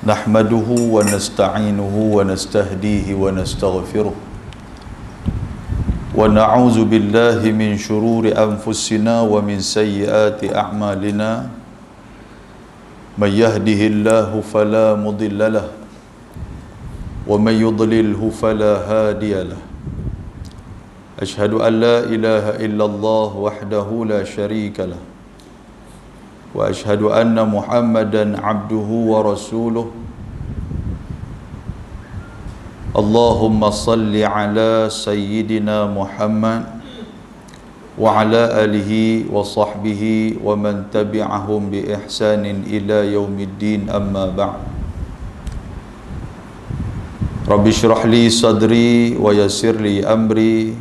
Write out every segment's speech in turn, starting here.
Nahmaduhu wa nasta'inuhu wa nastahdihi wa nastaghfiruh wa na'udzu billahi min shururi anfusina wa min sayyiati a'malina. May yahdihillahu fala mudhillalah wa may yudlilhu fala hadiyalah. Ashhadu an la ilaha illallah wahdahu la syarikalah wa ashhadu anna Muhammadan abduhu wa rasuluh. Allahumma salli ala sayyidina Muhammad wa ala alihi wa sahbihi wa man tabi'ahum bi ihsanin ila yaumiddin, amma ba'd. Rabbi shrah li sadri wa yassir li amri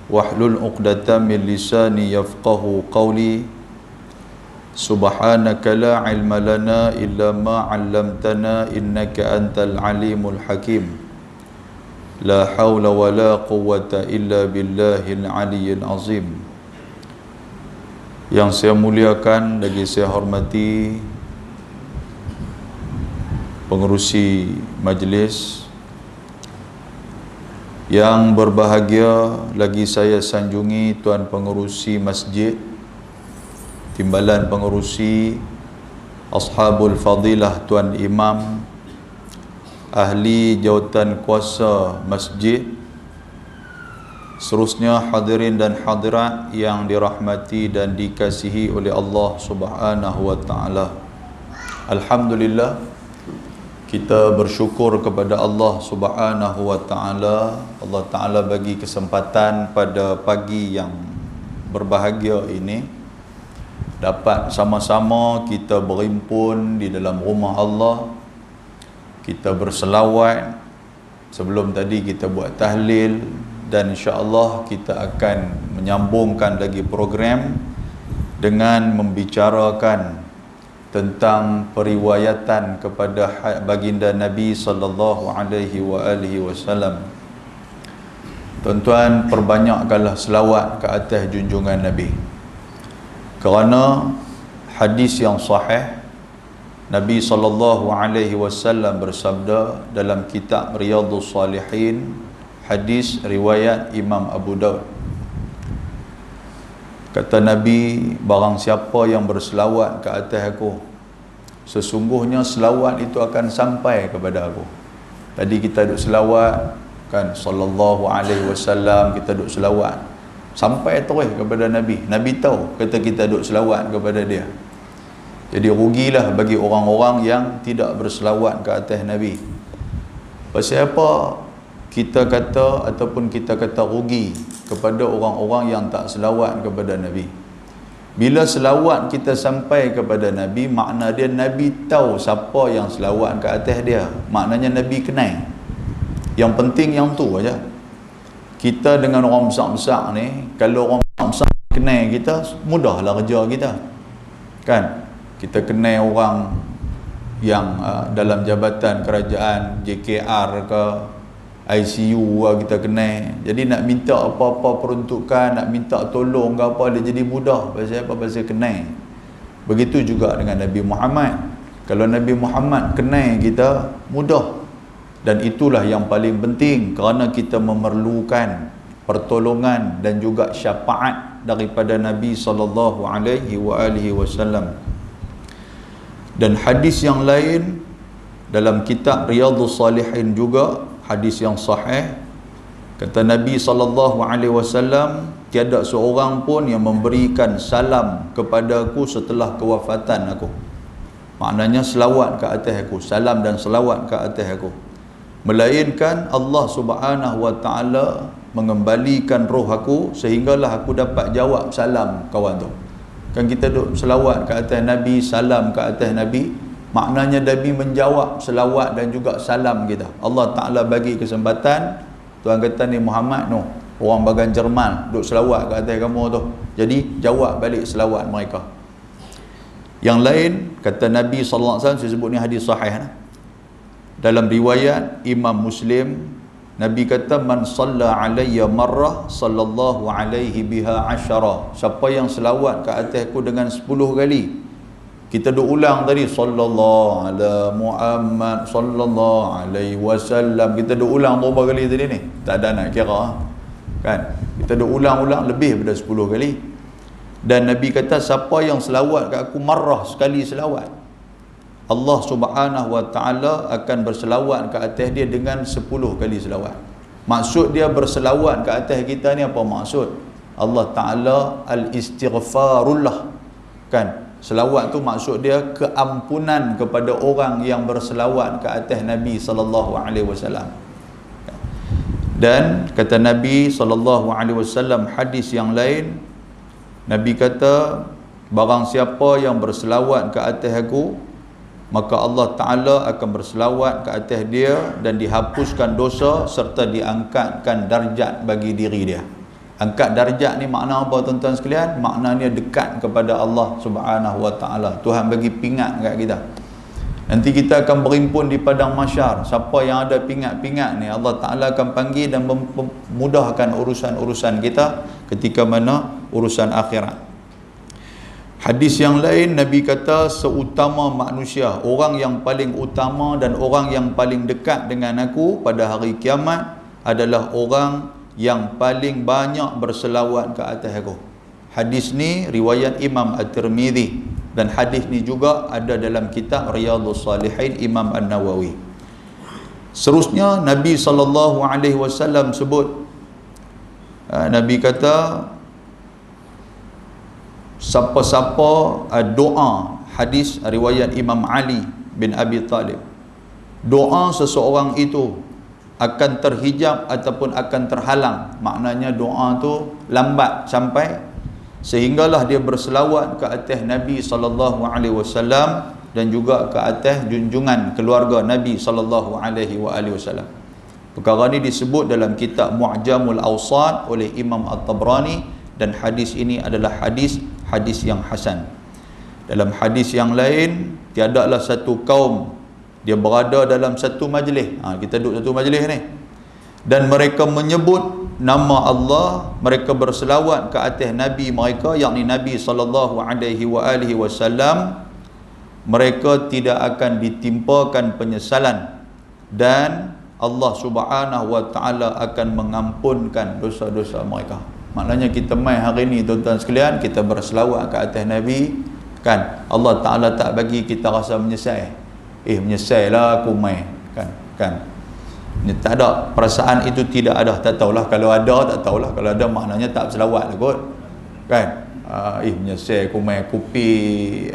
wahlul 'uqdatam min lisani yafqahu qawli. Subhanaka la ilma lana illa ma 'allamtana innaka antal alimul hakim. La haula wa la quwwata illa billahil aliyyil azim. Yang saya muliakan lagi saya hormati pengerusi majlis, yang berbahagia lagi saya sanjungi tuan pengerusi masjid, timbalan pengerusi, ashabul fadilah, tuan imam, ahli jawatan kuasa masjid, seterusnya hadirin dan hadirat yang dirahmati dan dikasihi oleh Allah Subhanahu wa taala. Alhamdulillah, kita bersyukur kepada Allah Subhanahu wa taala. Allah taala bagi kesempatan pada pagi yang berbahagia ini dapat sama-sama kita berhimpun di dalam rumah Allah. Kita berselawat, sebelum tadi kita buat tahlil, dan insya-Allah kita akan menyambungkan lagi program dengan membicarakan tentang periwayatan kepada baginda Nabi sallallahu alaihi wasallam. Tuan-tuan, perbanyakkanlah selawat ke atas junjungan Nabi, kerana hadis yang sahih Nabi sallallahu alaihi wasallam bersabda dalam kitab Riyadhus Salihin, hadis riwayat Imam Abu Daud. Kata Nabi, barang siapa yang berselawat ke atas aku, sesungguhnya selawat itu akan sampai kepada aku. Tadi kita duk selawat kan, sallallahu alaihi wasallam, kita duk selawat sampai terus kepada Nabi. Nabi tahu kata kita duk selawat kepada dia. Jadi rugilah bagi orang-orang yang tidak berselawat ke atas Nabi. Pasal apa kita kata ataupun kita kata rugi kepada orang-orang yang tak selawat kepada Nabi? Bila selawat kita sampai kepada Nabi, makna dia Nabi tahu siapa yang selawat ke atas dia. Maknanya Nabi kenal. Yang penting yang tu aja. Kita dengan orang besar-besar ni, kalau orang besar kenal kita, mudahlah kerja kita. Kan? Kita kenal orang yang dalam jabatan kerajaan, JKR ke, ICU lah kita kenal. Jadi nak minta apa-apa peruntukan, nak minta tolong ke apa, dia jadi mudah. Pasal apa? Pasal kenal. Begitu juga dengan Nabi Muhammad. Kalau Nabi Muhammad kenal kita, mudah. Dan itulah yang paling penting, kerana kita memerlukan pertolongan dan juga syafaat daripada Nabi sallallahu alaihi wasallam. Dan hadis yang lain dalam kitab Riyadhus Salihin juga, hadis yang sahih, kata Nabi sallallahu alaihi wasallam, tiada seorang pun yang memberikan salam kepada aku setelah kewafatan aku. Maknanya selawat ke atas aku, salam dan selawat ke atas aku, melainkan Allah Subhanahu wa taala mengembalikan roh aku sehinggalah aku dapat jawab salam kawan tu. Kan kita duk selawat ke atas Nabi, salam ke atas Nabi, maknanya Nabi menjawab selawat dan juga salam kita. Allah Ta'ala bagi kesempatan, Tuhan kata ni Muhammad no, orang bagian Jerman duk selawat ke atas kamu tu, jadi jawab balik selawat mereka. Yang lain, kata Nabi SAW, saya sebut ni hadis sahih, dalam riwayat Imam Muslim, Nabi kata, man salla alayya marrah sallallahu alaihi biha asyara. Siapa yang selawat ke atasku dengan 10 kali, Kita duk ulang tadi sallallahu ala Muhammad sallallahu alaihi wasallam. Kita duk ulang berapa kali tadi ni? Tak ada nak kira. Kan? Kita duk ulang-ulang lebih daripada 10 kali. Dan Nabi kata siapa yang selawat kat aku marrah sekali selawat, Allah Subhanahu wa taala akan berselawat ke atas dia dengan 10 kali selawat. Maksud dia berselawat ke atas kita ni apa maksud? Allah Taala al-istighfarullah. Kan? Selawat tu maksud dia keampunan kepada orang yang berselawat ke atas Nabi sallallahu alaihi wasallam. Dan kata Nabi sallallahu alaihi wasallam hadis yang lain, Nabi kata barang siapa yang berselawat ke atas aku, maka Allah Taala akan berselawat ke atas dia dan dihapuskan dosa serta diangkatkan darjat bagi diri dia. Angkat darjat ni makna apa tuan-tuan sekalian? Maknanya dekat kepada Allah Subhanahu wa taala. Tuhan bagi pingat kat kita. Nanti kita akan berhimpun di padang mahsyar. Siapa yang ada pingat-pingat ni, Allah Taala akan panggil dan memudahkan urusan-urusan kita ketika mana urusan akhirat. Hadis yang lain Nabi kata seutama manusia, orang yang paling utama dan orang yang paling dekat dengan aku pada hari kiamat adalah orang yang paling banyak berselawat ke atas aku. Hadis ni riwayat Imam At-Tirmidzi dan hadis ni juga ada dalam kitab Riyadhus Salihin Imam An-Nawawi. Seterusnya Nabi sallallahu alaihi wasallam sebut, Nabi kata siapa-siapa doa, hadis riwayat Imam Ali bin Abi Talib, doa seseorang itu akan terhijab ataupun akan terhalang. Maknanya doa tu lambat sampai sehinggalah dia berselawat ke atas Nabi sallallahu alaihi wasallam dan juga ke atas junjungan keluarga Nabi sallallahu alaihi wasallam. Perkara ni disebut dalam kitab Mu'jamul Awsat oleh Imam At-Tabrani dan hadis ini adalah hadis yang hasan. Dalam hadis yang lain, tiadalah satu kaum dia berada dalam satu majlis. Kita duduk satu majlis ni. Dan mereka menyebut nama Allah, mereka berselawat ke atas Nabi mereka, yakni Nabi sallallahu alaihi wasallam. Mereka tidak akan ditimpakan penyesalan dan Allah Subhanahu wa taala akan mengampunkan dosa-dosa mereka. Maknanya kita mai hari ni tuan-tuan sekalian, kita berselawat ke atas Nabi, kan? Allah Taala tak bagi kita rasa menyesal. Menyesal lah aku mai, kan ni tak ada perasaan itu, tidak ada. Tak tahulah, kalau ada tak tahulah, kalau ada maknanya tak berselawat lah kot, kan? Menyesal aku mai kopi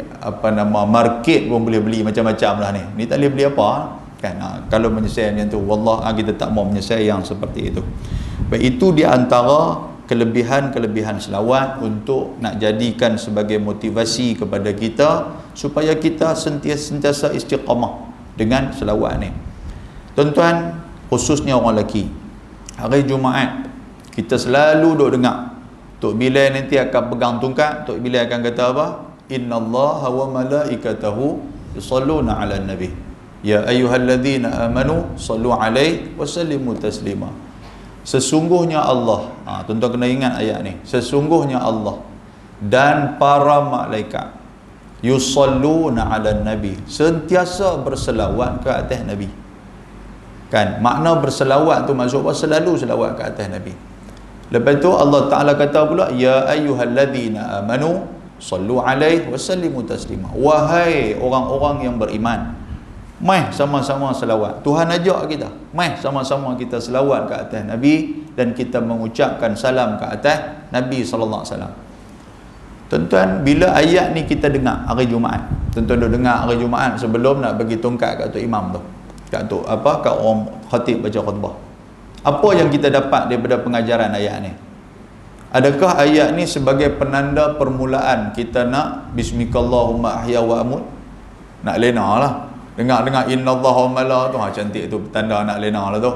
market pun boleh beli macam-macam lah ni tak boleh beli apa, kan? Kalau menyesal macam tu, wallah kita tak mau menyesal yang seperti itu. Baik, itu di antara kelebihan-kelebihan selawat untuk nak jadikan sebagai motivasi kepada kita supaya kita sentiasa istiqamah dengan selawat ni. Tuan-tuan, khususnya orang lelaki, hari Jumaat kita selalu duk dengar Tok Bilal nanti akan pegang tongkat. Tok Bilal akan kata apa? Innallaha wa malaikatahu yusalluna 'alan nabi ya ayyuhalladzina amanu sallu 'alaihi wa sallimu taslima. Sesungguhnya Allah, tuan-tuan kena ingat ayat ni, sesungguhnya Allah dan para malaikat yusalluna 'alan nabi, sentiasa berselawat ke atas Nabi. Kan? Makna berselawat tu maksud apa? Selalu selawat ke atas Nabi. Lepas tu Allah Ta'ala kata pula, ya ayyuhalladzina amanu sallu 'alaihi wa sallimu taslima. Wahai orang-orang yang beriman, mai sama-sama selawat. Tuhan ajak kita, mai sama-sama kita selawat ke atas Nabi dan kita mengucapkan salam ke atas Nabi sallallahu alaihi wasallam. Tuan-tuan, bila ayat ni kita dengar hari Jumaat, tuan-tuan dah dengar hari Jumaat sebelum nak bagi tongkat kat tok imam tu, kat orang khatib baca khutbah. Apa yang kita dapat daripada pengajaran ayat ni? Adakah ayat ni sebagai penanda permulaan kita nak bismikallahumma ahya wa amut? Nak lena lah. Dengar-dengar innallaha wa mala tu, cantik tu, tanda nak lena lah tu.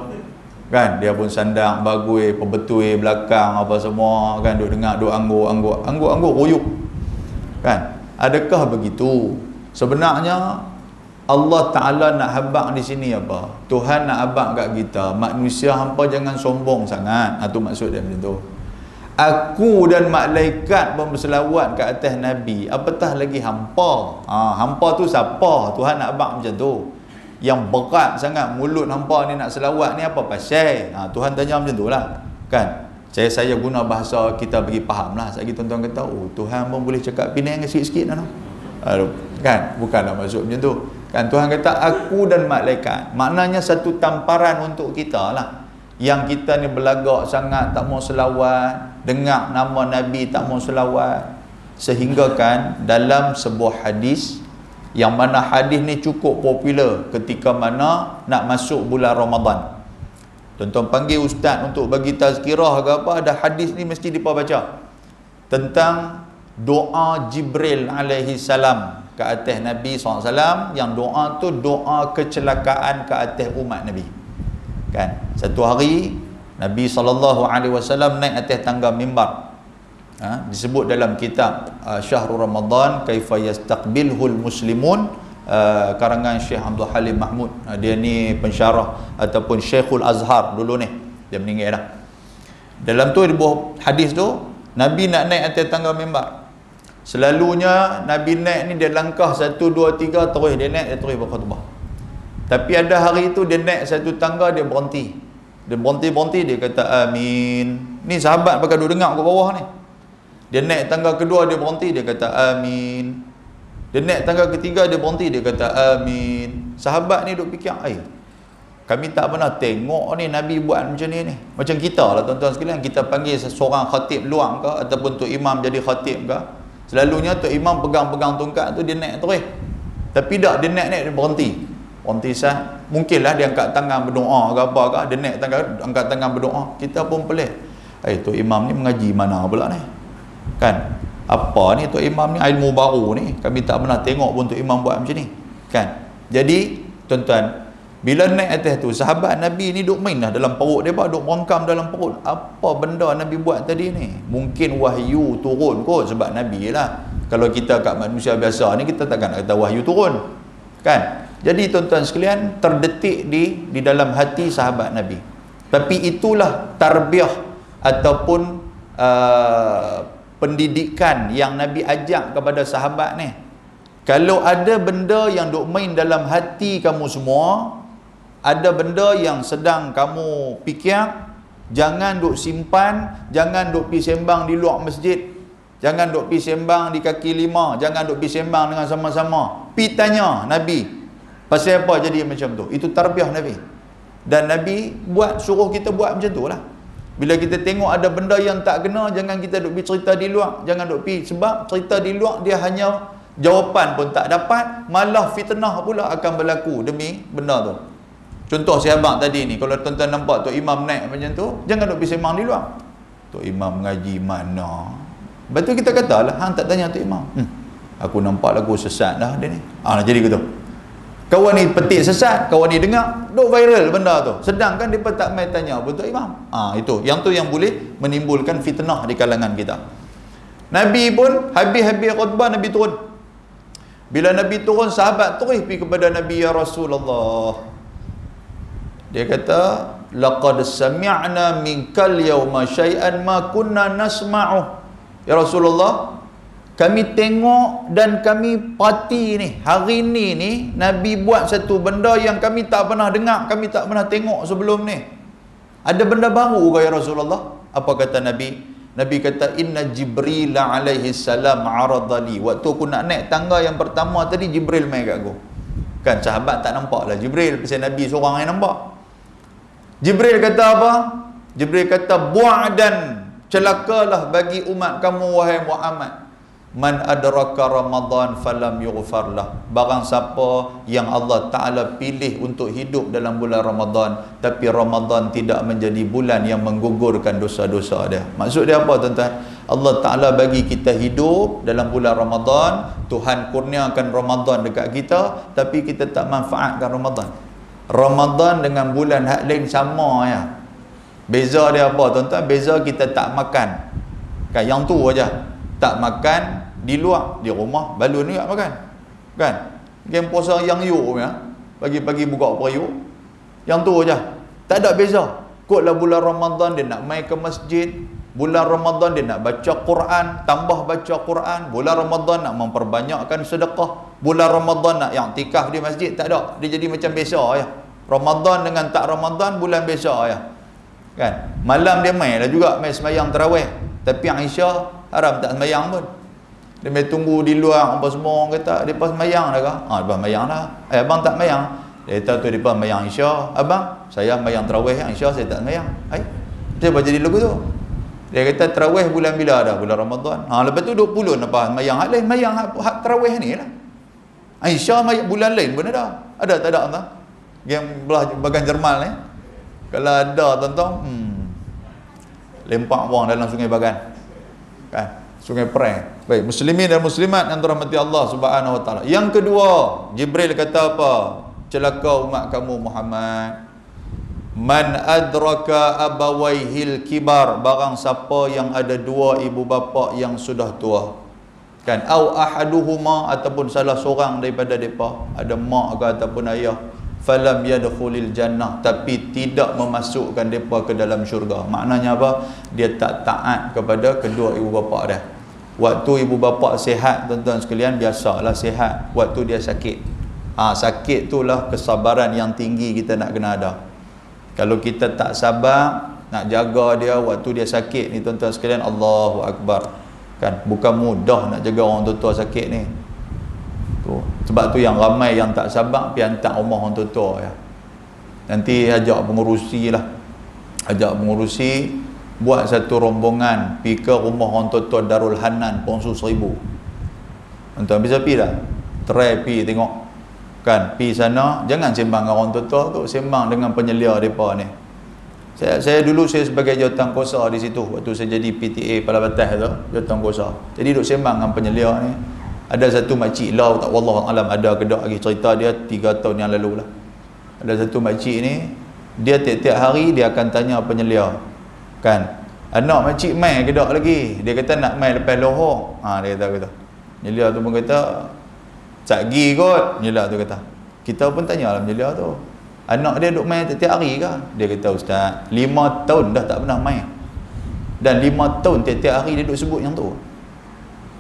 Kan? Dia pun sandang, bagui, pebetui, belakang, apa semua. Kan? Duk dengar, duk anggur royuk. Kan? Adakah begitu? Sebenarnya Allah Ta'ala nak habaq di sini apa? Tuhan nak habaq kat kita, manusia hampa jangan sombong sangat. Itu maksud dia macam tu. Aku dan malaikat pun berselawat ke atas Nabi, apatah lagi hampa. Hampa tu siapa? Tuhan nak bak macam tu. Yang berat sangat mulut hampa ni nak selawat ni apa pasal? Tuhan tanya macam tu lah, kan? Saya guna bahasa kita bagi faham lah. Sekali tuan-tuan kata, oh Tuhan pun boleh cakap Penang sikit-sikit lah, kan? Bukanlah maksud macam tu, kan? Tuhan kata aku dan malaikat, maknanya satu tamparan untuk kita lah. Yang kita ni belagak sangat tak mau selawat, dengar nama Nabi tak mau selawat, sehingga kan dalam sebuah hadis, yang mana hadis ni cukup popular ketika mana nak masuk bulan Ramadan. Tuan-tuan panggil ustaz untuk bagi tazkirah ke apa, ada hadis ni mesti depa baca tentang doa Jibril alaihi salam ke atas Nabi SAW, yang doa tu doa kecelakaan ke atas umat Nabi, kan? Satu hari Nabi SAW naik atas tangga mimbar, disebut dalam kitab Syahrul Ramadan Kaifa Yastaqbilhul Muslimun, karangan Syekh Abdul Halim Mahmud. Dia ni pensyarah ataupun Syekhul Azhar dulu ni, dia meninggal dah. Dalam tu di bawah hadis tu, Nabi nak naik atas tangga mimbar. Selalunya Nabi naik ni dia langkah 1, 2, 3 terus dia naik, dia terus berkhutbah. Tapi ada hari itu dia naik satu tangga, dia berhenti. Dia berhenti, dia kata amin. Ni sahabat pakai duduk dengar ke bawah ni. Dia naik tangga kedua, dia berhenti, dia kata amin. Dia naik tangga ketiga, dia berhenti, dia kata amin. Sahabat ni duk fikir, kami tak pernah tengok ni Nabi buat macam ni. Macam kita lah tuan-tuan sekalian, kita panggil seorang khatib luang ke, ataupun Tok Imam jadi khatib ke, selalunya Tok Imam pegang-pegang tongkat tu, dia naik terus. Tapi tak, dia naik dia berhenti sah. Mungkinlah dia angkat tangan berdoa ke apa ke, dia naik angkat tangan berdoa. Kita pun pelik, Tok Imam ni mengaji mana pula ni, kan? Apa ni Tok Imam ni, ilmu baru ni, kami tak pernah tengok pun Tok Imam buat macam ni, kan? Jadi tuan-tuan, bila naik atas tu, sahabat Nabi ni duk main dah dalam perut dia, duk merangkam dalam perut. Apa benda Nabi buat tadi ni? Mungkin wahyu turun kot, sebab Nabi lah. Kalau kita kat manusia biasa ni, kita takkan nak kata wahyu turun, kan? Jadi tuan-tuan sekalian, terdetik di dalam hati sahabat Nabi. Tapi itulah tarbiyah ataupun pendidikan yang Nabi ajak kepada sahabat ni. Kalau ada benda yang duk main dalam hati kamu semua, ada benda yang sedang kamu fikir, jangan duk simpan, jangan duk pergi sembang di luar masjid, jangan duk pergi sembang di kaki lima, jangan duk pergi sembang dengan sama-sama. Pi tanya Nabi, pasal apa jadi macam tu? Itu tarbiyah Nabi. Dan Nabi suruh kita buat macam tu lah. Bila kita tengok ada benda yang tak kena, jangan kita duk pergi cerita di luar, jangan duk pergi, sebab cerita di luar dia hanya jawapan pun tak dapat, malah fitnah pula akan berlaku demi benda tu. Contoh sahabat tadi ni, kalau tuan-tuan nampak Tok Imam naik macam tu, jangan duk pergi sembang di luar. Tok Imam mengaji mana? Lepas tu kita katalah, hang tak tanya Tok Imam. Aku nampak lagu sesat dah dia ni. Jadi gitu. Kawan ni petik sesat, kawan ni dengar, duk viral benda tu. Sedangkan mereka tak main tanya pun Tok Imam. Itu. Yang tu yang boleh menimbulkan fitnah di kalangan kita. Nabi pun habis-habis khutbah, Nabi turun. Bila Nabi turun, sahabat terus pergi kepada Nabi, ya Rasulullah. Dia kata, laqad sami'na minkal yawma syai'an ma kunna nasma'u. Ya Rasulullah, kami tengok dan kami parti ni, hari ni Nabi buat satu benda yang kami tak pernah dengar, kami tak pernah tengok sebelum ni. Ada benda baru ke ya Rasulullah? Apa kata Nabi? Nabi kata, inna Jibril alaihi salam aradali. Waktu aku nak naik tangga yang pertama tadi, Jibril main kat aku. Kan sahabat tak nampak lah Jibril, pasal Nabi seorang yang nampak. Jibril kata apa? Jibril kata, bu'dan, celakalah bagi umat kamu wahai Muhammad. Man adraka Ramadan falam yughfar lah. Barang siapa yang Allah Ta'ala pilih untuk hidup dalam bulan Ramadan, tapi Ramadan tidak menjadi bulan yang menggugurkan dosa-dosa dia. Maksud dia apa tuan-tuan? Allah Ta'ala bagi kita hidup dalam bulan Ramadan, Tuhan kurniakan Ramadan dekat kita, tapi kita tak manfaatkan Ramadan. Ramadan dengan bulan hak lain sama ya. Beza dia apa tuan-tuan? Beza kita tak makan. Kan yang tu aja. Tak makan di luar, di rumah balun juga makan. Kan? Game puasa yang yuk ya. Pagi-pagi buka periuk. Yang tu aja. Tak ada beza. Kotlah bulan Ramadan dia nak mai ke masjid, Bulan Ramadan dia nak baca Quran, tambah baca Quran. Bulan Ramadan nak memperbanyakkan sedekah. Bulan Ramadan nak i'tikaf di masjid. Tak ada. Dia jadi macam biasa ya. Ramadan dengan tak Ramadan bulan biasa ya. Kan? Malam dia main lah juga, main sembahyang tarawih. Tapi Aisyah haram tak sembahyang pun. Dia main tunggu di luar apa semua orang kata depa sembahyang dah ke? Depa sembahyang dah. Abang tak sembahyang. Dia kata tu depa sembahyang Aisyah. Abang, saya sembahyang tarawih Aisyah, saya tak sembahyang. Dia baca di lagu tu. Dia kata tarawih bulan bila dah? Bulan Ramadan. Lepas tu 20 apa sembahyang hak lain, sembahyang hak tarawih ni lah. Aisyah sembahyang bulan lain pun ada. Ada tak ada tuan? Yang belah bahagian Jerman ni. Kalau ada tuan-tuan, lempak buang dalam sungai Bagan. Kan? Sungai Perang. Baik, muslimin dan muslimat yang dirahmati Allah Subhanahu wa taala. Yang kedua, Jibril kata apa? Celaka umat kamu Muhammad. Man adraka abawaihil kibar, barang siapa yang ada dua ibu bapa yang sudah tua. Kan? Au ahaduhuma, ataupun salah seorang daripada depa, ada mak ke ataupun ayah, falam yadkhulil jannah, tapi tidak memasukkan depa ke dalam syurga. Maknanya apa? Dia tak taat kepada kedua ibu bapa dia. Waktu ibu bapa sihat, tuan-tuan sekalian, biasalah sihat. Waktu dia sakit, sakit itulah kesabaran yang tinggi kita nak kena ada. Kalau kita tak sabar nak jaga dia waktu dia sakit ni, tuan-tuan sekalian, Allahu Akbar. Kan? Bukan mudah nak jaga orang tua sakit ni. Tu. Sebab tu yang ramai yang tak sabar pergi hantar rumah orang tua ya. Nanti ajak pengurusi lah. Ajak pengurusi buat satu rombongan pergi ke rumah orang tua Darul Hanan Pongsu 1000. Tuan-tuan bisa pergi dah. Try pergi tengok. Kan, pergi sana, jangan sembang dengan orang tua tu, sembang dengan penyelia mereka ni. Saya dulu saya sebagai jawatankuasa di situ, waktu saya jadi PTA Kepala Batas tu, jawatankuasa. Jadi duk sembang dengan penyelia ni. Ada satu makcik lah, tak wallahu alam ada ke tak lagi cerita dia 3 tahun yang lalu lah. Ada satu makcik ni, dia tiap-tiap hari dia akan tanya penyelia. Kan, anak makcik mai ke tak lagi? Dia kata nak mai lepas lohor. Dia kata gitu. Penyelia tu pun kata, "Cakgi kot," penyelia tu kata. Kita pun tanya lah penyelia tu, anak dia duk main tiap-tiap hari ke? Dia kata, "Ustaz, 5 tahun dah tak pernah main. Dan 5 tahun tiap-tiap hari dia duk sebut yang tu."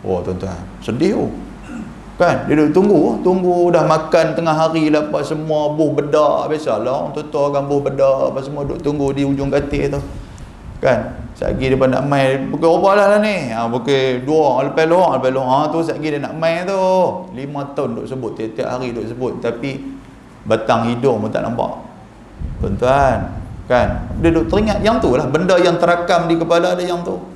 Oh tuan-tuan, sedih tu. Kan, dia duk tunggu dah makan tengah hari lah apa semua, buh bedak, biasalah orang tua kan buh bedak apa semua, duk tunggu di ujung katil tu. Kan, satgi dia nak main pukul berapa lah ni? Pukul 2 lepas luar tu satgi dia nak main tu. 5 tahun duk sebut, tiap-tiap hari duk sebut, tapi batang hidung pun tak nampak. Tuan-tuan, kan? Dia duk teringat yang tu lah, benda yang terakam di kepala dia yang tu.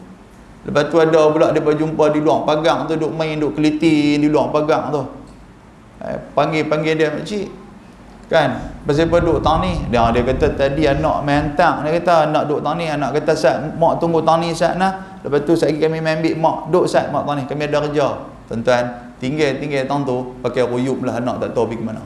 Lepas tu ada pula dia jumpa di luar pagang tu, duk main, duk keliti di luar pagang tu. Panggil dia, "Makcik, kan, pasal apa duk tang ni?" Dia kata tadi anak main hantar. Dia kata anak duk tang ni, anak kata Sat, mak tunggu tang ni Sat nah. Lepas tu satgi kami main ambil mak, duk Sat mak tang ni, kami ada kerja. Tuan-tuan, tinggal tang tu pakai ruyup lah, anak tak tahu pergi ke mana.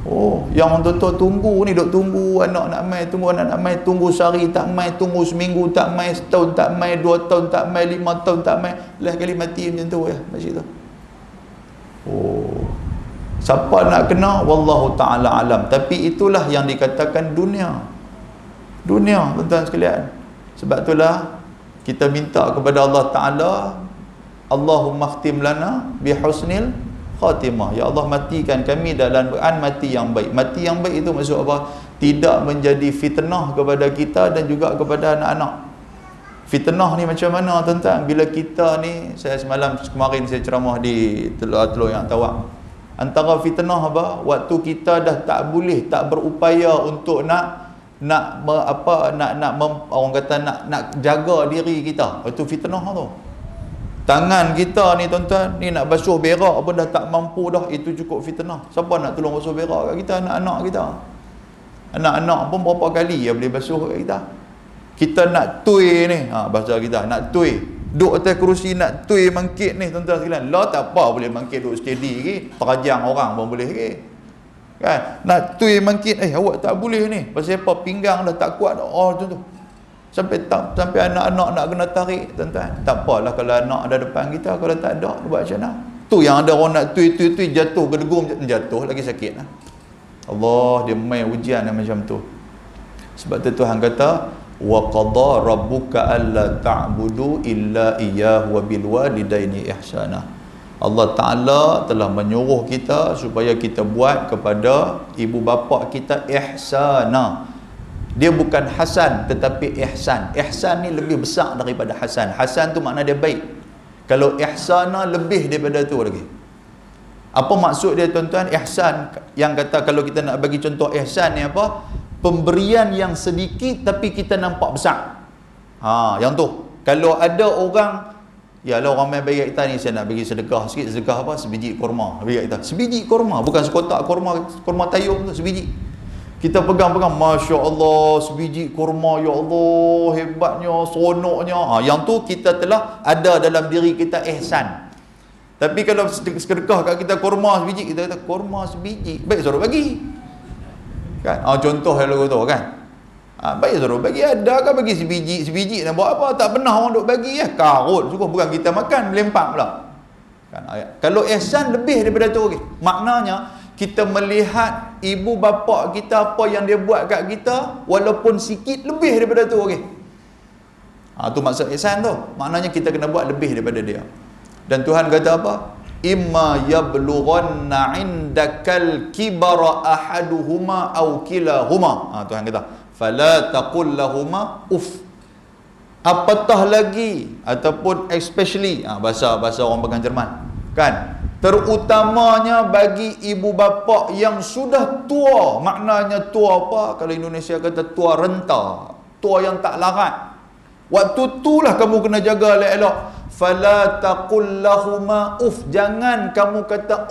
Oh, yang orang tua tunggu ni, duk tunggu anak nak main, tunggu anak nak main, tunggu sehari tak main, tunggu seminggu tak main, setahun tak main, 2 tahun tak main, 5 tahun tak main, last kali mati macam tu ya, macam tu. Oh, siapa nak kena, wallahu ta'ala alam. Tapi itulah yang dikatakan dunia, tuan-tuan sekalian. Sebab itulah kita minta kepada Allah Ta'ala, Allahumma khtim lana bihusnil khatimah. Ya Allah, matikan kami dalam keadaan mati yang baik. Mati yang baik itu maksud apa? Tidak menjadi fitnah kepada kita dan juga kepada anak-anak. Fitnah ni macam mana tuan-tuan? Bila kita ni, saya kemarin saya ceramah di Teluk yang Tawak. Antara fitnah apa? Waktu kita dah tak boleh, tak berupaya untuk orang kata nak jaga diri kita. Itu fitnah tu. Tangan kita ni tuan-tuan, ni nak basuh berak pun dah tak mampu dah, itu cukup fitnah. Siapa nak tolong basuh berak kat kita? Anak-anak kita. Anak-anak pun berapa kali ya boleh basuh kat kita. Kita nak tui ni, bahasa kita nak tui, duduk atas kerusi nak tui mangkit ni tuan-tuan sekalian. Lah tak apa, boleh mangkit duduk steady lagi, terajang orang pun boleh lagi. Kan, nak tui mangkit, awak tak boleh ni. Pasal apa? Pinggang dah tak kuat dah. Oh tu. Sampai anak-anak nak kena tarik tuan-tuan. Tak apalah kalau anak ada depan kita, kalau tak ada buat macam mana? Tu yang ada orang nak tui jatuh gedegum, jatuh lagi sakit lah. Allah, dia main ujian yang macam tu. Sebab tu Tuhan kata, wa qada rabbuka alla ta'budu illa iyyahu wa bil walidaini ihsana. Allah Ta'ala telah menyuruh kita supaya kita buat kepada ibu bapa kita ihsana. Dia bukan hasan tetapi ihsan. Ihsan ni lebih besar daripada hasan. Hasan tu makna dia baik. Kalau ihsana lebih daripada tu lagi. Apa maksud dia tuan-tuan? Ihsan yang kata kalau kita nak bagi contoh ihsan ni apa? Pemberian yang sedikit tapi kita nampak besar. Yang tu. Kalau ada orang, yalah orang main bagi kita ni, saya nak bagi sedekah sikit. Sedekah apa? Sebiji kurma. Bagi kita. Sebiji kurma, bukan sekotak kurma, kurma tayung tu, sebiji. Kita pegang-pegang, Masya Allah, sebiji kurma, ya Allah, hebatnya, seronoknya. Yang tu kita telah ada dalam diri kita ihsan. Tapi kalau sedekah kat kita kurma sebiji, kita kata kurma sebiji, baik suruh bagi. Kan? Contoh kalau tu kan. Baik suruh bagi, ada kan bagi sebiji nak buat apa? Tak pernah orang duk bagi karut, suruh bukan kita makan, melempang pula. Kan? Kalau ihsan lebih daripada tu, okay. Maknanya kita melihat ibu bapa kita apa yang dia buat kat kita walaupun sikit lebih daripada tu, okey. Tu maksud ihsan tu. Maknanya kita kena buat lebih daripada dia. Dan Tuhan kata apa? Imma yablughanna 'indakal kibara ahaduhuma aw kilahuma. Tuhan kata, fala taqul lahumā uff. Apatah lagi ataupun especially bahasa orang pegang Jerman. Kan? Terutamanya bagi ibu bapa yang sudah tua. Maknanya tua apa? Kalau Indonesia kata tua renta, tua yang tak larat. Waktu itulah kamu kena jaga elok-elok. Fala taqul lahumā uff. Jangan kamu kata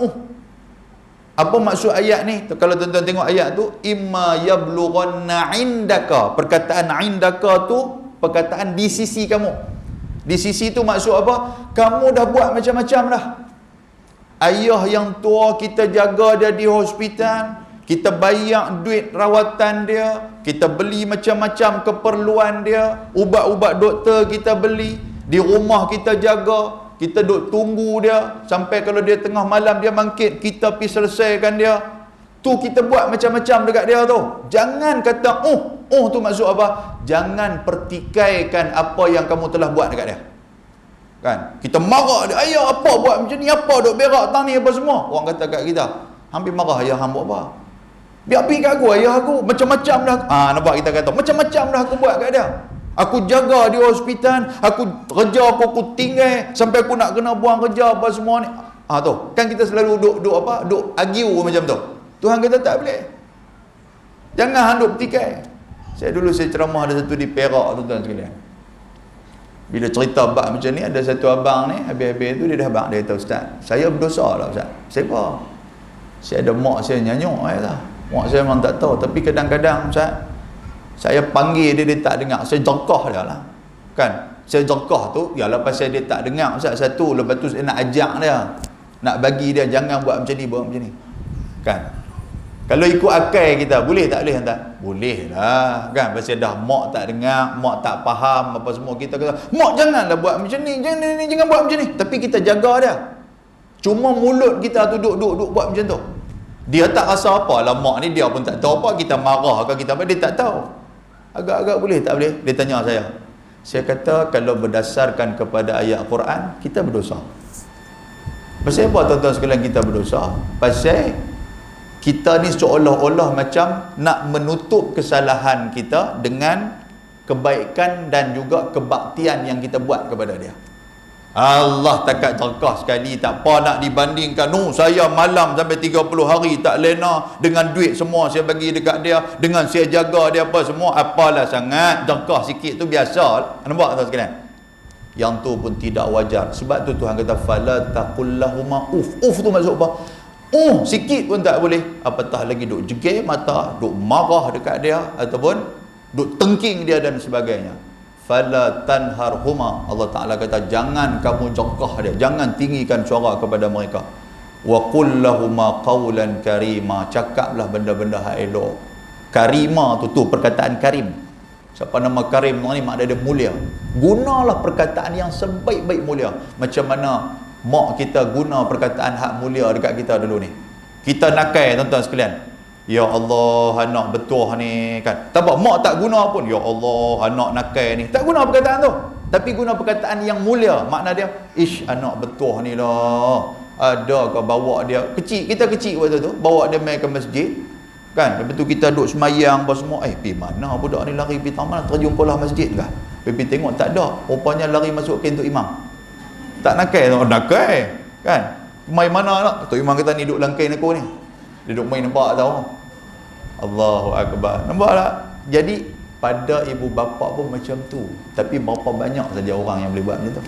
Apa maksud ayat ni? Kalau tuan-tuan tengok ayat tu, imma yablughanna 'indaka. Perkataan 'indaka tu perkataan di sisi kamu. Di sisi tu maksud apa? Kamu dah buat macam-macam dah. Ayah yang tua kita jaga dia di hospital, kita bayar duit rawatan dia, kita beli macam-macam keperluan dia, ubat-ubat doktor kita beli, di rumah kita jaga, kita duk tunggu dia sampai kalau dia tengah malam dia bangkit, kita pergi selesaikan dia. Tu kita buat macam-macam dekat dia tu. Jangan kata tu maksud apa? Jangan pertikaikan apa yang kamu telah buat dekat dia. Kan? Kita marah dia, ayah apa buat macam ni, apa duk berak tang ni apa semua. Orang kata kat kita, hampir marah ayah hang buat apa? Biar pergi kat aku, ayah aku macam-macam dah. Nampak kita kata, macam-macam dah aku buat kat dia. Aku jaga di hospital, aku kerja aku tinggal sampai aku nak kena buang kerja apa semua ni. Tu, kan kita selalu duk argue macam tu. Tuhan kata tak boleh. Jangan hang duk pertikai. Saya ceramah ada satu di Perak, tuan-tuan sekalian. Bila cerita bab macam ni, ada satu abang ni, habis-habis tu dia dah abang, dia kata, Ustaz, saya berdosa lah Ustaz. Siapa? Saya ada mak saya nyanyuk, mak saya memang tak tahu, tapi kadang-kadang Ustaz, saya panggil dia tak dengar, saya jengkah dia lah. Kan? Saya jengkah tu, yalah pasal dia tak dengar Ustaz, satu, lepas tu saya nak ajak dia, nak bagi dia, jangan buat macam ni, Kan? Kalau ikut akal kita, boleh tak boleh tak? Boleh lah, kan? Pasal dah mak tak dengar, mak tak faham apa semua, kita kata, mak janganlah buat macam ni, jangan buat macam ni. Tapi kita jaga dia. Cuma mulut kita tu duk buat macam tu. Dia tak rasa apa lah, mak ni dia pun tak tahu apa, kita marah ke kita apa, dia tak tahu. Agak-agak boleh tak boleh? Dia tanya saya. Saya kata, kalau berdasarkan kepada ayat Quran, kita berdosa. Pasal apa tuan-tuan sekalian kita berdosa? Pasal kita ni seolah-olah macam nak menutup kesalahan kita dengan kebaikan dan juga kebaktian yang kita buat kepada dia. Allah takat cerkah sekali, tak apa nak dibandingkan. Saya malam sampai 30 hari tak lena dengan duit semua saya bagi dekat dia, dengan saya jaga dia apa semua, apalah sangat, cerkah sikit tu biasa. Nampak tak sekalian? Yang tu pun tidak wajar. Sebab tu Tuhan kata fala taqul lahumā uff. Uff tu maksud apa? Sikit pun tak boleh. Apatah lagi duk jegir mata, duk marah dekat dia, ataupun duk tengking dia dan sebagainya. Fala tanharhuma. Allah Ta'ala kata, jangan kamu jengkah dia, jangan tinggikan suara kepada mereka. Wa qul lahumā qawlan karīmā. Cakaplah benda-benda yang elok. Karima tu perkataan karim. Siapa nama karim ni makna dia mulia. Gunalah perkataan yang sebaik-baik mulia. Macam mana mak kita guna perkataan hak mulia dekat kita dulu ni. Kita nakai tuan-tuan sekalian. Ya Allah, anak betuah ni kan. Tak apa, mak tak guna pun. Ya Allah, anak nakal ni. Tak guna perkataan tu. Tapi guna perkataan yang mulia. Makna dia, ish, anak betuah ni lah. Ada kau bawa dia kecil, kita kecil waktu tu, bawa dia main ke masjid. Kan? Lepas tu kita duduk semayang apa semua. Pergi mana budak ni lari pergi taman, terjumpa lah masjid kah? Pergi tengok tak ada. Rupanya lari masuk ke untuk imam. Tak nakal, nakal. Kan? Main mana nak? Tok imam kata ni duduk langkai aku ni. Dia duduk main nampak tahu. Allahu Akbar. Nampak tak? Jadi pada ibu bapa pun macam tu. Tapi berapa banyak saja orang yang boleh buat macam tu.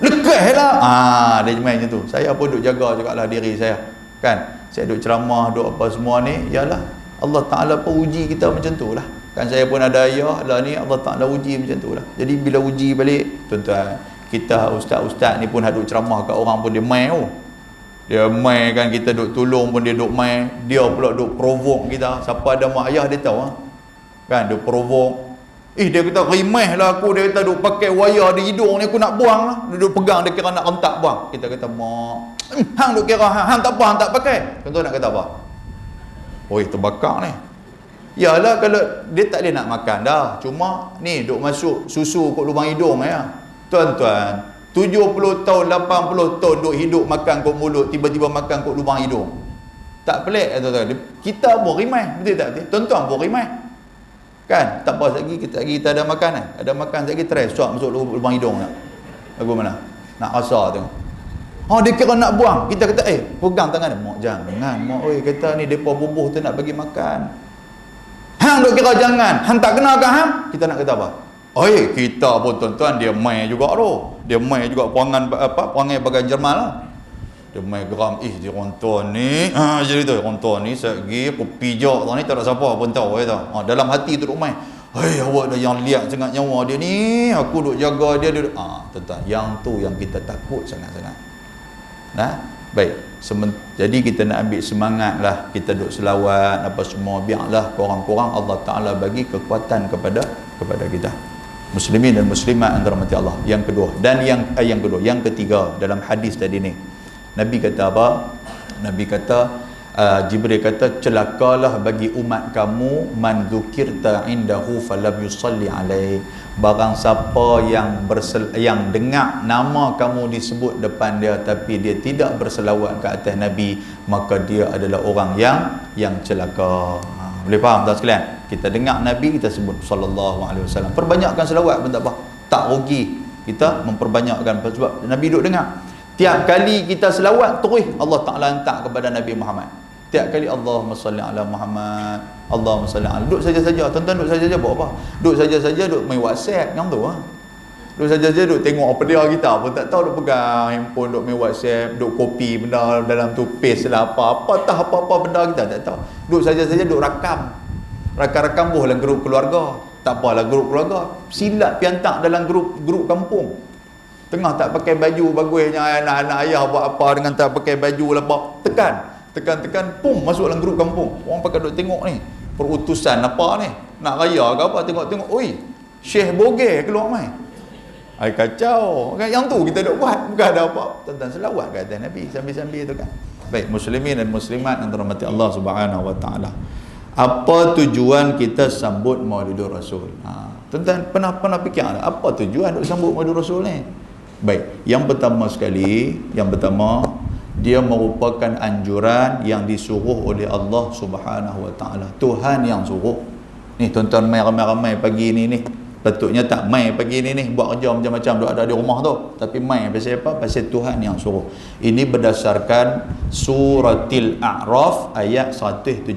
Lekeh lah. Dia main macam tu. Saya pun duduk jaga juga lah diri saya. Kan? Saya duduk ceramah, duduk apa semua ni. Yalah. Allah Ta'ala pun uji kita macam tu lah. Kan saya pun ada ayah lah ni. Allah Ta'ala uji macam tu lah. Jadi bila uji balik, tuan-tuan, kita ustaz-ustaz ni pun duduk ceramah kat orang pun dia main tu. Dia main kan, kita duk tolong pun dia duk main. Dia pula duk provoke kita. Siapa ada mak ayah dia tahu kan, duk provoke. Dia kata rimeh lah aku. Dia kata duk pakai wayar di hidung ni, aku nak buang lah. Dia duk pegang, dia kira nak rentak buang. Kita kata mak, hang duk kira hang tak apa, hang tak pakai. Contoh nak kata apa? Oi, terbakar ni. Yalah, kalau dia tak boleh nak makan dah. Cuma ni duk masuk susu kat lubang hidung ya. Tuan-tuan, 70 tahun, 80 tahun duk hidup makan kat mulut, tiba-tiba makan kat lubang hidung. Tak pelik tuan-tuan. Kita pun rimai, betul tak betul? Tuan-tuan pun rimai. Kan? Tak apa lagi kita ada makanan. Ada makan lagi try suap masuk lubang hidung nak. Lagu mana? Nak rasa tengok. Dia kira nak buang. Kita kata, pegang tangan dia. Mak jangan. Mak kata ni depa bubuh tu nak bagi makan. Hang duk kira jangan. Hang tak kenal kan hang? Kita nak kata apa? Kita pun tuan-tuan dia main juga tu. Dia main juga perangai bagai Jerman lah. Dia main geram, dia ronton ni. Jadi tu, ronton ni segi pijak tu ni tak ada siapa pun tahu dalam hati tu duk main. Awak dah yang lihat sangat nyawa dia ni. Aku duk jaga dia. Tuan-tuan, yang tu yang kita takut sangat-sangat. Baik. Jadi kita nak ambil semangat lah. Kita duk selawat apa semua. Biarlah korang-korang Allah Ta'ala bagi kekuatan kepada kita. Muslimin dan muslimat yang dirahmati Allah. Yang kedua dan yang ketiga dalam hadis tadi ni, Nabi kata apa? Nabi kata Jibril kata, celakalah bagi umat kamu man dzukirta indahu falam yusalli alaihi. Barang siapa yang dengar nama kamu disebut depan dia tapi dia tidak berselawat ke atas Nabi, maka dia adalah orang yang celaka. Boleh faham tak sekalian? Kita dengar Nabi, kita sebut sallallahu alaihi wasallam. Perbanyakkan selawat pun tak apa. Tak rugi kita memperbanyakkan, sebab Nabi duduk dengar. Tiap kali kita selawat, terus Allah Ta'ala hantar kepada Nabi Muhammad. Tiap kali Allahumma salli ala Muhammad, Allahumma salli ala. Duduk saja-saja, tuan-tuan duduk saja-saja buat apa? Duduk saja-saja, duduk main WhatsApp yang tu Duduk saja-saja, duduk tengok apa dia kita pun tak tahu, duduk pegang handphone, duduk main WhatsApp, duduk copy benda dalam tu, paste lah apa-apa benda kita tak tahu. Duduk saja-saja, duduk rakam buh dalam grup keluarga. Tak apalah grup keluarga, silat piantak dalam grup kampung. Tengah tak pakai baju bagusnya anak-anak ayah buat apa dengan tak pakai baju apa, tekan pum masuk dalam grup kampung. Orang pakai duk tengok ni perutusan apa ni nak raya ke apa, tengok Syekh Bogeh keluar mai. Kacau kan, yang tu kita duk buat, bukan ada apa tentang selawat ke atas Nabi sambil-sambil tu kan. Baik, muslimin dan muslimat yang dirahmati Allah Subhanahu wa taala, apa tujuan kita sambut Maulidur Rasul? Tuan-tuan pernah fikir apa tujuan untuk sambut Maulidur Rasul ni? Baik, yang pertama sekali, dia merupakan anjuran yang disuruh oleh Allah Subhanahu wa taala. Tuhan yang suruh. Ni tuan-tuan mai ramai-ramai pagi ni. Patutnya tak mai pagi ni buat kerja macam-macam duk ada di rumah tu, tapi mai pasal apa? Pasal Tuhan yang suruh. Ini berdasarkan suratil A'raf ayat 176.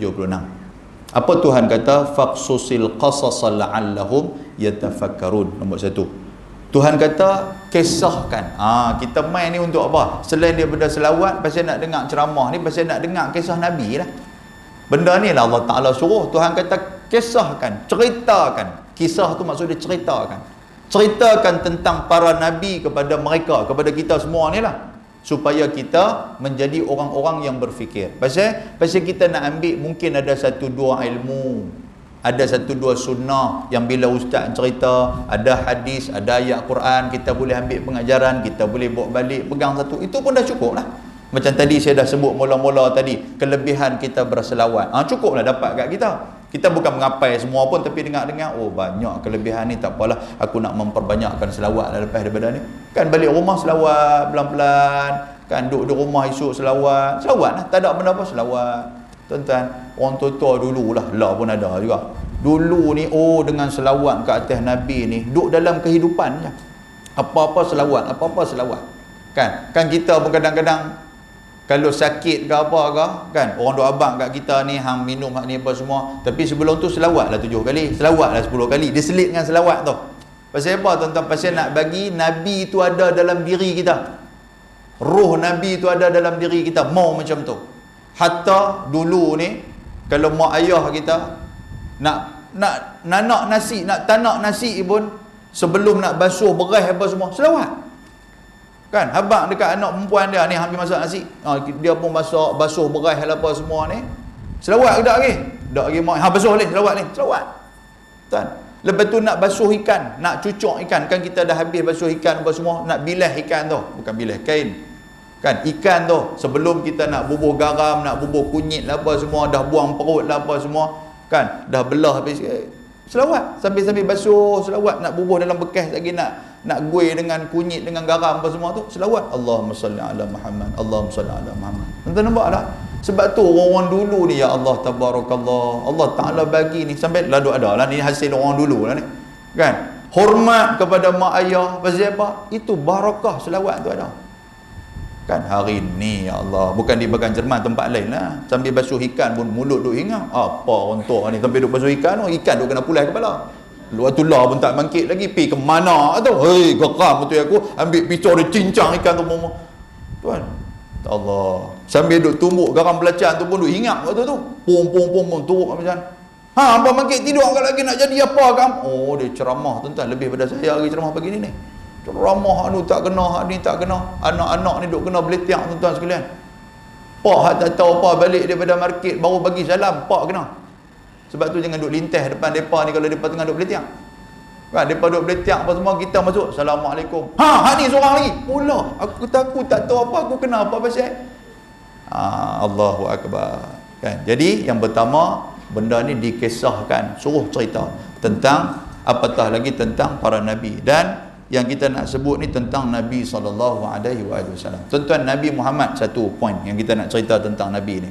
Apa Tuhan kata? Faqsusil qasasa la'allahum yatafakkarun. Nombor 1. Tuhan kata kisahkan. Kita main ni untuk apa? Selain daripada selawat, pasal nak dengar ceramah ni, pasal nak dengar kisah Nabi lah. Benda ni lah Allah Ta'ala suruh. Tuhan kata kisahkan, ceritakan. Kisah tu maksud dia ceritakan. Ceritakan tentang para Nabi kepada mereka, kepada kita semua ni lah. Supaya kita menjadi orang-orang yang berfikir. Pasal kita nak ambil, mungkin ada satu dua ilmu, ada satu dua sunnah yang bila ustaz cerita, ada hadis, ada ayat Quran, kita boleh ambil pengajaran, kita boleh bawa balik, pegang satu, itu pun dah cukup lah. Macam tadi saya dah sebut mula-mula tadi, kelebihan kita berselawat. Cukuplah dapat kat kita. Kita bukan mengapai semua pun, tapi dengar-dengar, oh banyak kelebihan ni, tak apalah, aku nak memperbanyakkan selawat lepas daripada ni. Kan balik rumah selawat pelan-pelan, kan duduk di rumah esok selawat lah, tak ada benda apa, selawat. Tuan-tuan, orang tua-tua dululah, lah pun ada juga. Dulu ni, dengan selawat ke atas Nabi ni, duduk dalam kehidupan je. Apa-apa selawat, apa-apa selawat. Kan kita pun kadang-kadang kalau sakit ke apa ke, kan orang duk abang kat kita ni, hang minum hak ni apa semua, tapi sebelum tu selawatlah 7 kali, selawatlah 10 kali, dia selit dengan selawat tu. Pasal apa tuan-tuan? Pasal nak bagi Nabi tu ada dalam diri kita, roh Nabi tu ada dalam diri kita, mau macam tu. Hatta dulu ni kalau mak ayah kita nak nasi, nak tanak nasi pun, sebelum nak basuh beras apa semua, selawat. Kan abang dekat anak perempuan dia ni hampir masak nasi, dia pun basuh beras apa semua ni, selawat ke tak lagi? Tak lagi mak, basuh ni, selawat. Kan lepas tu nak basuh ikan, nak cucuk ikan, kan kita dah habis basuh ikan apa semua, nak bilas ikan tu, bukan bilas kain, kan ikan tu, sebelum kita nak bubuh garam, nak bubuh kunyit lah apa semua, dah buang perut lah apa semua, kan dah belah habis, selawat sambil basuh, selawat nak bubuh dalam bekas lagi, nak guai dengan kunyit dengan garam apa semua tu, selawat. Allahumma salli ala Muhammad, Allahumma salli ala Muhammad. Tuan-tuan nampak tak? Sebab tu orang-orang dulu ni, ya Allah tabarakallah, Allah Ta'ala bagi ni sampai lalu ada lah ni, hasil orang dulu lah ni, kan hormat kepada mak ayah. Pasal apa? Itu barakah selawat tu ada. Kan hari ni, ya Allah, bukan di Bagan Jerman, tempat lain lah, sambil basuh ikan pun mulut duk hingar. Apa orang tua ni sambil duk basuh ikan tu, ikan duk kena pulai kepala. Luatullah pun tak bangkit lagi, pi ke mana tu? Hei, geram betul aku, ambil pisau dia cincang ikan tu semua. Tuan, Allah, sambil duk tumbuk garam belacan tu pun duk hingar waktu tu. Pum turuk macam. Apa bangkit tidur kalau lagi nak jadi apa kam? Dia ceramah tuan-tuan, lebih pada saya lagi ceramah pagi ni. Ceramah ni tak kena, hak ni tak kena. Anak-anak ni duk kena beletiak tuan-tuan sekalian. Pak hak tak tahu apa balik daripada market baru bagi salam, pak kena. Sebab tu jangan duk lintas depan depa ni kalau depa tengah duk beletiak. Kan depa duk beletiak apa semua, kita masuk assalamualaikum. Hak ni seorang lagi. Pula aku takut tak tahu apa, aku kena apa pasal. Allahu akbar. Kan. Jadi yang pertama, benda ni dikisahkan, suruh cerita tentang apatah lagi tentang para nabi, dan yang kita nak sebut ni tentang Nabi SAW. Tuan-tuan, Nabi Muhammad, satu point yang kita nak cerita tentang Nabi ni.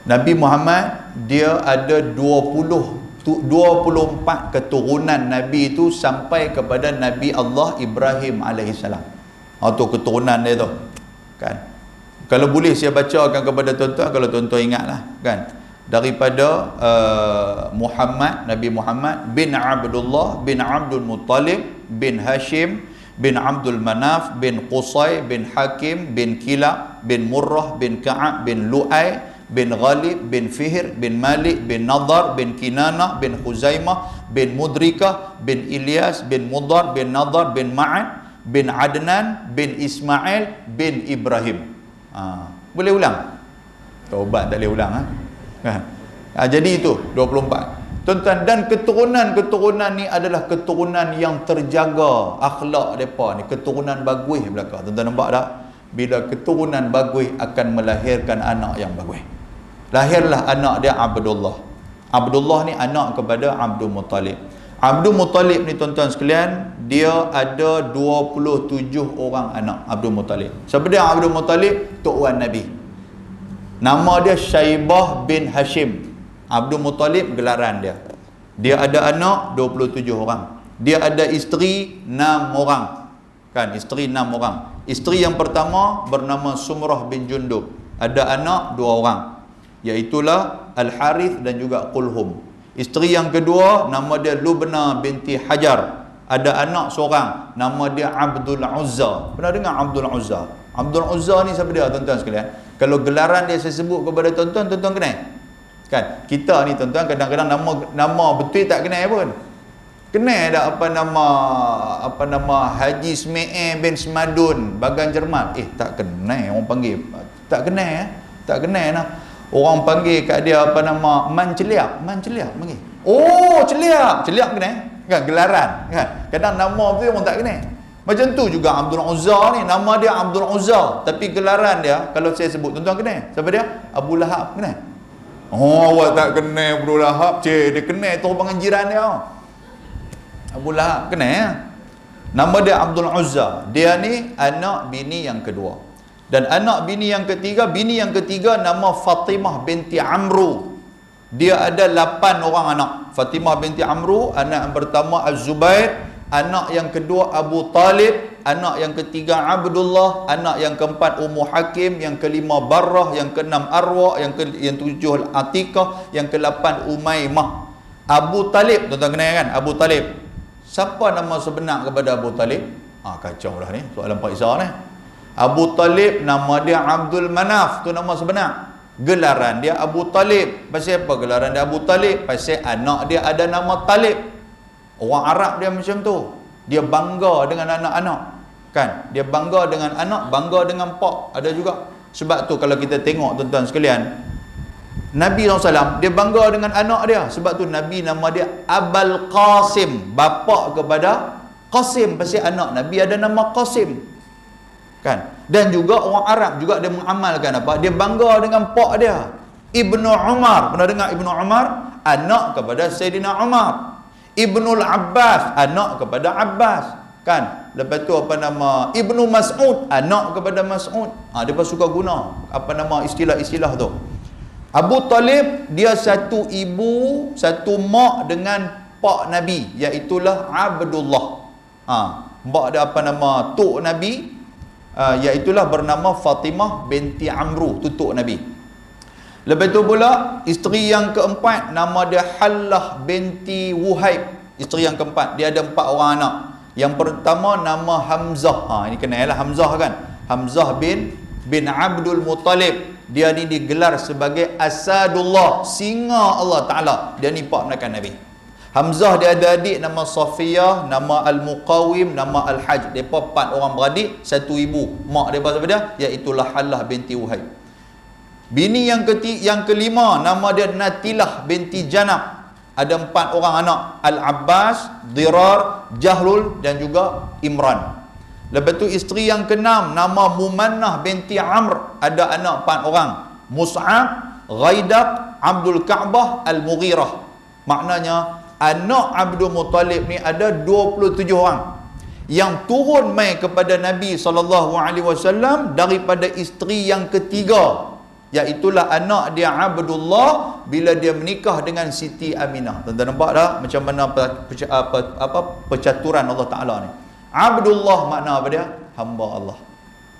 Nabi Muhammad, dia ada 24 keturunan Nabi itu sampai kepada Nabi Allah Ibrahim alaihissalam. Itu keturunan dia tu. Kan? Kalau boleh saya bacakan kepada tuan-tuan, kalau tuan-tuan ingatlah, kan? Daripada Muhammad, Nabi Muhammad bin Abdullah bin Abdul Muttalib bin Hashim bin Abdul Manaf bin Qusay bin Hakim bin Kilab bin Murrah bin Ka'ab bin Lu'ay bin Ghalib bin Fihr bin Malik bin Nadar bin Kinanah bin Khuzaimah bin Mudrikah bin Ilyas bin Mudar bin Nadar bin Ma'ad bin Adnan bin Ismail bin Ibrahim. Boleh ulang? Taubat tak boleh ulang. Jadi itu 24. Tuan-tuan, dan keturunan ni adalah keturunan yang terjaga akhlak mereka ni, keturunan bagus belaka. Tuan-tuan nampak tak? Bila keturunan bagus akan melahirkan anak yang bagus. Lahirlah anak dia Abdullah. Abdullah ni anak kepada Abdul Muttalib. Abdul Muttalib ni tuan-tuan sekalian, dia ada 27 orang anak. Abdul Muttalib. Siapa dia Abdul Muttalib? Tok Wan Nabi. Nama dia Syaibah bin Hashim. Abdul Muttalib gelaran dia. Dia ada anak 27 orang. Dia ada isteri 6 orang. Kan, isteri 6 orang. Isteri yang pertama bernama Sumrah bin Jundub. Ada anak 2 orang. Iaitulah Al-Harith dan juga Qulhum. Isteri yang kedua nama dia Lubna binti Hajar. Ada anak seorang, nama dia Abdul Uzza. Pernah dengar Abdul Uzza? Abdul Uzza ni siapa dia tuan-tuan sekalian? Kalau gelaran dia saya sebut kepada tuan-tuan, tuan-tuan kenal? Kan, kita ni tuan-tuan kadang-kadang nama betul tak kenal pun. Kenal tak apa nama Haji Ismail bin Smadun Bagan Jerman? Tak kenal orang panggil. Tak kenal Tak kenal lah. Orang panggil kat dia apa nama Man Celiak panggil. Celiak kenal? Kan gelaran kan. Kadang nama betul orang tak kenal. Macam tu juga Abdul Uzza ni, nama dia Abdul Uzza, tapi gelaran dia kalau saya sebut, tuan-tuan kenal siapa dia? Abu Lahab, kenal? Oh, awak tak kenal Abu Lahab? Dia kenal tu orang jiran dia. Abu Lahab kenal ya? Nama dia Abdul Uzza. Dia ni anak bini yang kedua. Dan anak bini yang ketiga, nama Fatimah binti Amru. Dia ada 8 orang anak. Fatimah binti Amru, anak yang pertama Az-Zubair, anak yang kedua Abu Talib, anak yang ketiga Abdullah, anak yang keempat Ummu Hakim, yang kelima Barrah, yang keenam Arwa, yang ketujuh Atikah, yang ke-8 Umaymah. Abu Talib, tuan-tuan kenal kan? Abu Talib. Siapa nama sebenar kepada Abu Talib? Kacau dah ni, soalan Pak Isa ni. Abu Talib nama dia Abdul Manaf, tu nama sebenar. Gelaran dia Abu Talib. Pasal apa gelaran dia Abu Talib? Pasal anak dia ada nama Talib. Orang Arab dia macam tu. Dia bangga dengan anak-anak. Kan? Dia bangga dengan anak, bangga dengan pak. Ada juga. Sebab tu kalau kita tengok tuan-tuan sekalian, Nabi SAW, dia bangga dengan anak dia. Sebab tu Nabi nama dia Abul Qasim. Bapa kepada Qasim. Pasal anak Nabi ada nama Qasim. Kan? Dan juga orang Arab juga dia mengamalkan apa? Dia bangga dengan pak dia. Ibnu Umar. Pernah dengar Ibnu Umar? Anak kepada Sayyidina Umar. Ibnul Abbas, anak kepada Abbas. Kan? Lepas tu apa nama? Ibnu Mas'ud, anak kepada Mas'ud. Dia pun suka guna apa nama istilah-istilah tu. Abu Talib, dia satu ibu, satu mak dengan pak Nabi, iaitulah Abdullah. Mak dia apa nama? Tok Nabi, iaitulah bernama Fatimah binti Amru, tutuk Nabi. Lepas tu pula isteri yang keempat nama dia Hallah binti Wuhaib. Isteri yang keempat, dia ada 4 orang anak. Yang pertama nama Hamzah. Ini kenal lah Hamzah kan? Hamzah bin Abdul Muttalib. Dia ni digelar sebagai Asadullah, singa Allah Taala. Dia ni pak menakan Nabi. Hamzah dia ada adik nama Safiyah, nama Al-Muqawim, nama Al-Hajj. Depa 4 orang beradik, satu ibu. Mak depa siapa dia? Iaitulah Hallah binti Wuhaib. Bini yang kelima nama dia Natilah binti Janab. Ada 4 orang anak, Al-Abbas, Dirar, Jahlul dan juga Imran. Lepas tu isteri yang keenam nama Mumannah binti Amr. Ada anak 4 orang, Mus'ab, Ghaidaq, Abdul Ka'bah, Al-Mughirah. Maknanya anak Abdul Muttalib ni ada 27 orang yang turun mai kepada Nabi SAW daripada isteri yang ketiga, iaitulah anak dia Abdullah bila dia menikah dengan Siti Aminah. Tuan-tuan nampak dah macam mana percaturan Allah Ta'ala ni. Abdullah makna apa dia? Hamba Allah.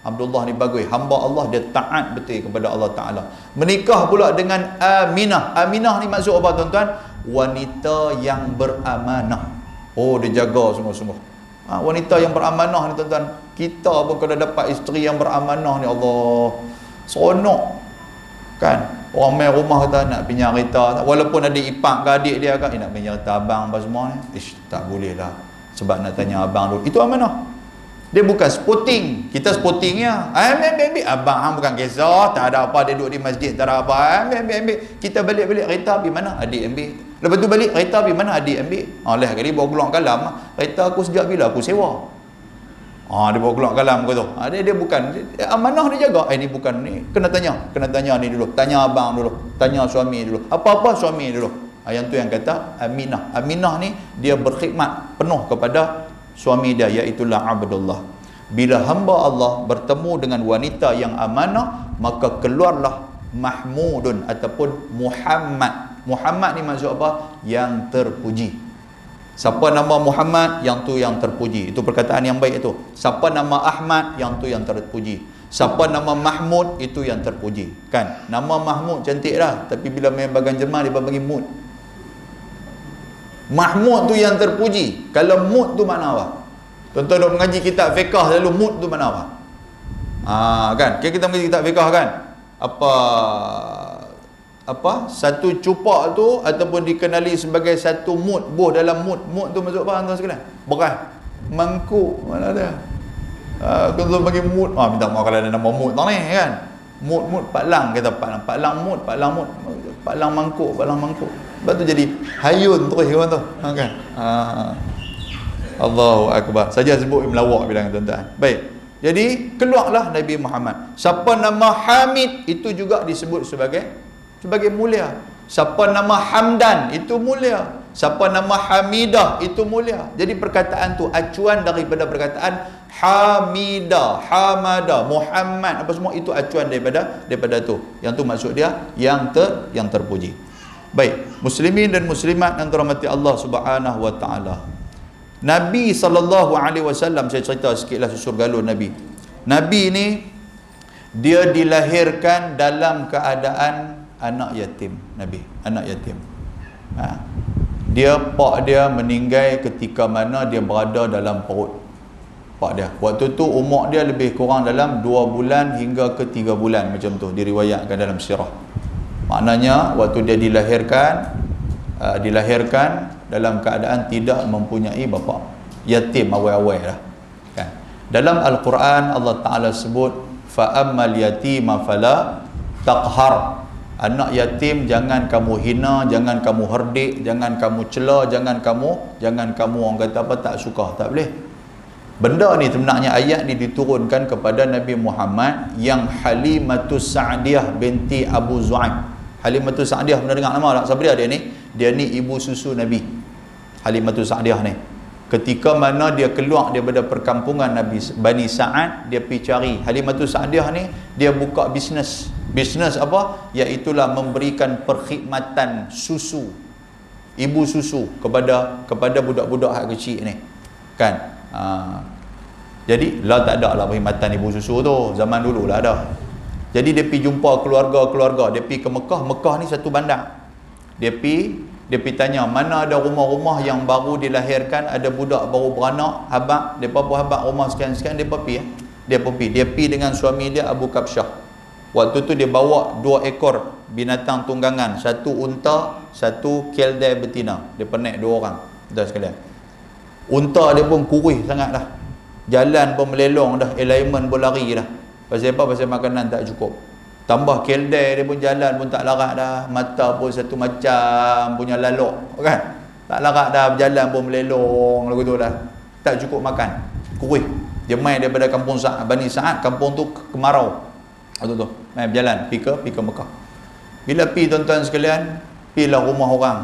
Abdullah ni bagus, hamba Allah, dia taat betul kepada Allah Ta'ala. Menikah pula dengan Aminah. Aminah ni maksud apa tuan-tuan? Wanita yang beramanah. Dia jaga sungguh-sungguh. Wanita yang beramanah ni tuan-tuan, kita pun kalau dapat isteri yang beramanah ni, Allah, seronok kan? Orang main rumah kita nak pinjam kereta, walaupun ada ipak ke adik dia kan, nak pinjam kereta abang apa semua ni, tak boleh lah, sebab nak tanya abang dulu. Itu amanah. Dia bukan sporting. Kita sportingnya ambil. Abang hang bukan kisah, tak ada apa, dia duduk di masjid, tak ada apa, ambil. Kita balik kereta pergi mana? Adik ambil. Lepas tu balik kereta pergi mana? Adik ambil. Leh kali bawa keluar kalam, kereta aku sejak bila aku sewa. Dia bawa keluar kalam ke tu. Dia bukan amanah, dia jaga. Ini bukan ni. Kena tanya ni dulu. Tanya abang dulu. Tanya suami dulu. Apa-apa suami dulu. Yang tu yang kata Aminah. Aminah ni dia berkhidmat penuh kepada suami dia, iaitulah Abdullah. Bila hamba Allah bertemu dengan wanita yang amanah, maka keluarlah Mahmudun ataupun Muhammad. Muhammad ni maksud apa? Yang terpuji. Siapa nama Muhammad, yang tu yang terpuji. Itu perkataan yang baik itu. Siapa nama Ahmad, yang tu yang terpuji. Siapa nama Mahmud, itu yang terpuji. Kan? Nama Mahmud cantik dah, tapi bila main bagan Jerman dia bagi Mud. Mahmud tu yang terpuji. Kalau Mud tu makna apa? Tuan-tuan duk mengaji kitab fiqh selalu Mud tu makna apa? Kan? Kita mengaji kitab fiqh kan? Apa satu cupak tu ataupun dikenali sebagai satu mud, buah dalam mud tu maksud apa tuan sekalian? Beras, mangkuk, mana ada? Kalau bagi mud, minta maaf kalau ada nama mud tang ni kan. Mud Pak Lang kata Pak Lang mud, Pak Lang mangkuk. Lepas tu jadi hayun terus orang tu, kan? Allahu Akbar. Saja sebut melawak bilang tuan-tuan. Baik. Jadi keluarlah Nabi Muhammad. Siapa nama Hamid itu juga disebut sebagai mulia. Siapa nama Hamdan itu mulia. Siapa nama Hamidah itu mulia. Jadi perkataan tu acuan daripada perkataan Hamidah, Hamada, Muhammad, apa semua itu acuan daripada tu. Yang tu maksud dia yang terpuji. Baik, muslimin dan muslimat yang dirahmati Allah Subhanahu wa taala. Nabi SAW, saya cerita sikitlah susur galur Nabi. Nabi ni dia dilahirkan dalam keadaan anak yatim. Nabi, anak yatim. Pak dia meninggal ketika mana dia berada dalam perut pak dia. Waktu tu umur dia lebih kurang dalam 2 bulan hingga ke 3 bulan, macam tu diriwayatkan dalam sirah. Maknanya waktu dia dilahirkan dalam keadaan tidak mempunyai bapa, yatim awal-awal dah kan. Dalam Al-Quran Allah Ta'ala sebut fa ammal yatima fala taqhar. Anak yatim jangan kamu hina, jangan kamu herdik, jangan kamu cela, jangan kamu orang kata apa, tak suka, tak boleh. Benda ni sebenarnya ayat ni diturunkan kepada Nabi Muhammad yang Halimatus Sa'diyah binti Abu Zu'aib. Halimatus Sa'diyah, pernah dengar nama tak? Siapa dia ni? Dia ni ibu susu Nabi. Halimatus Sa'diyah ni. Ketika mana dia keluar daripada perkampungan Nabi Bani Sa'ad, dia pergi cari. Halimatus Sa'diyah ni dia buka bisnes. Bisnes apa? Iaitulah memberikan perkhidmatan susu, ibu susu kepada budak-budak hak kecil ni. Kan? Jadi tak ada lah perkhidmatan ibu susu tu, zaman dulu lah ada. Jadi dia pergi jumpa keluarga-keluarga, dia pergi ke Mekah. Mekah ni satu bandar. Dia pergi tanya mana ada rumah-rumah yang baru dilahirkan, ada budak baru beranak, habaq, depa pun habaq rumah sekian-sekian, depa pergi. Dia pergi dengan suami dia Abu Kabsyah. Waktu tu dia bawa 2 ekor binatang tunggangan, satu unta, satu keldai betina. Dia naik 2 orang. Dah sekalian. Unta dia pun kurih sangat dah. Jalan pun melelong dah, alignment pun lari dah. Pasal apa? Pasal makanan tak cukup. Tambah keldai dia pun jalan pun tak larat dah. Mata pun satu macam punya lalok kan. Tak larat dah, berjalan pun melelong lagu tu dah. Tak cukup makan. Kurih. Dia main daripada kampung Bani Sa'ad, kampung tu kemarau. Waktu tu main berjalan pergi ke Mekah. Bila pergi tuan-tuan sekalian, pergilah rumah orang.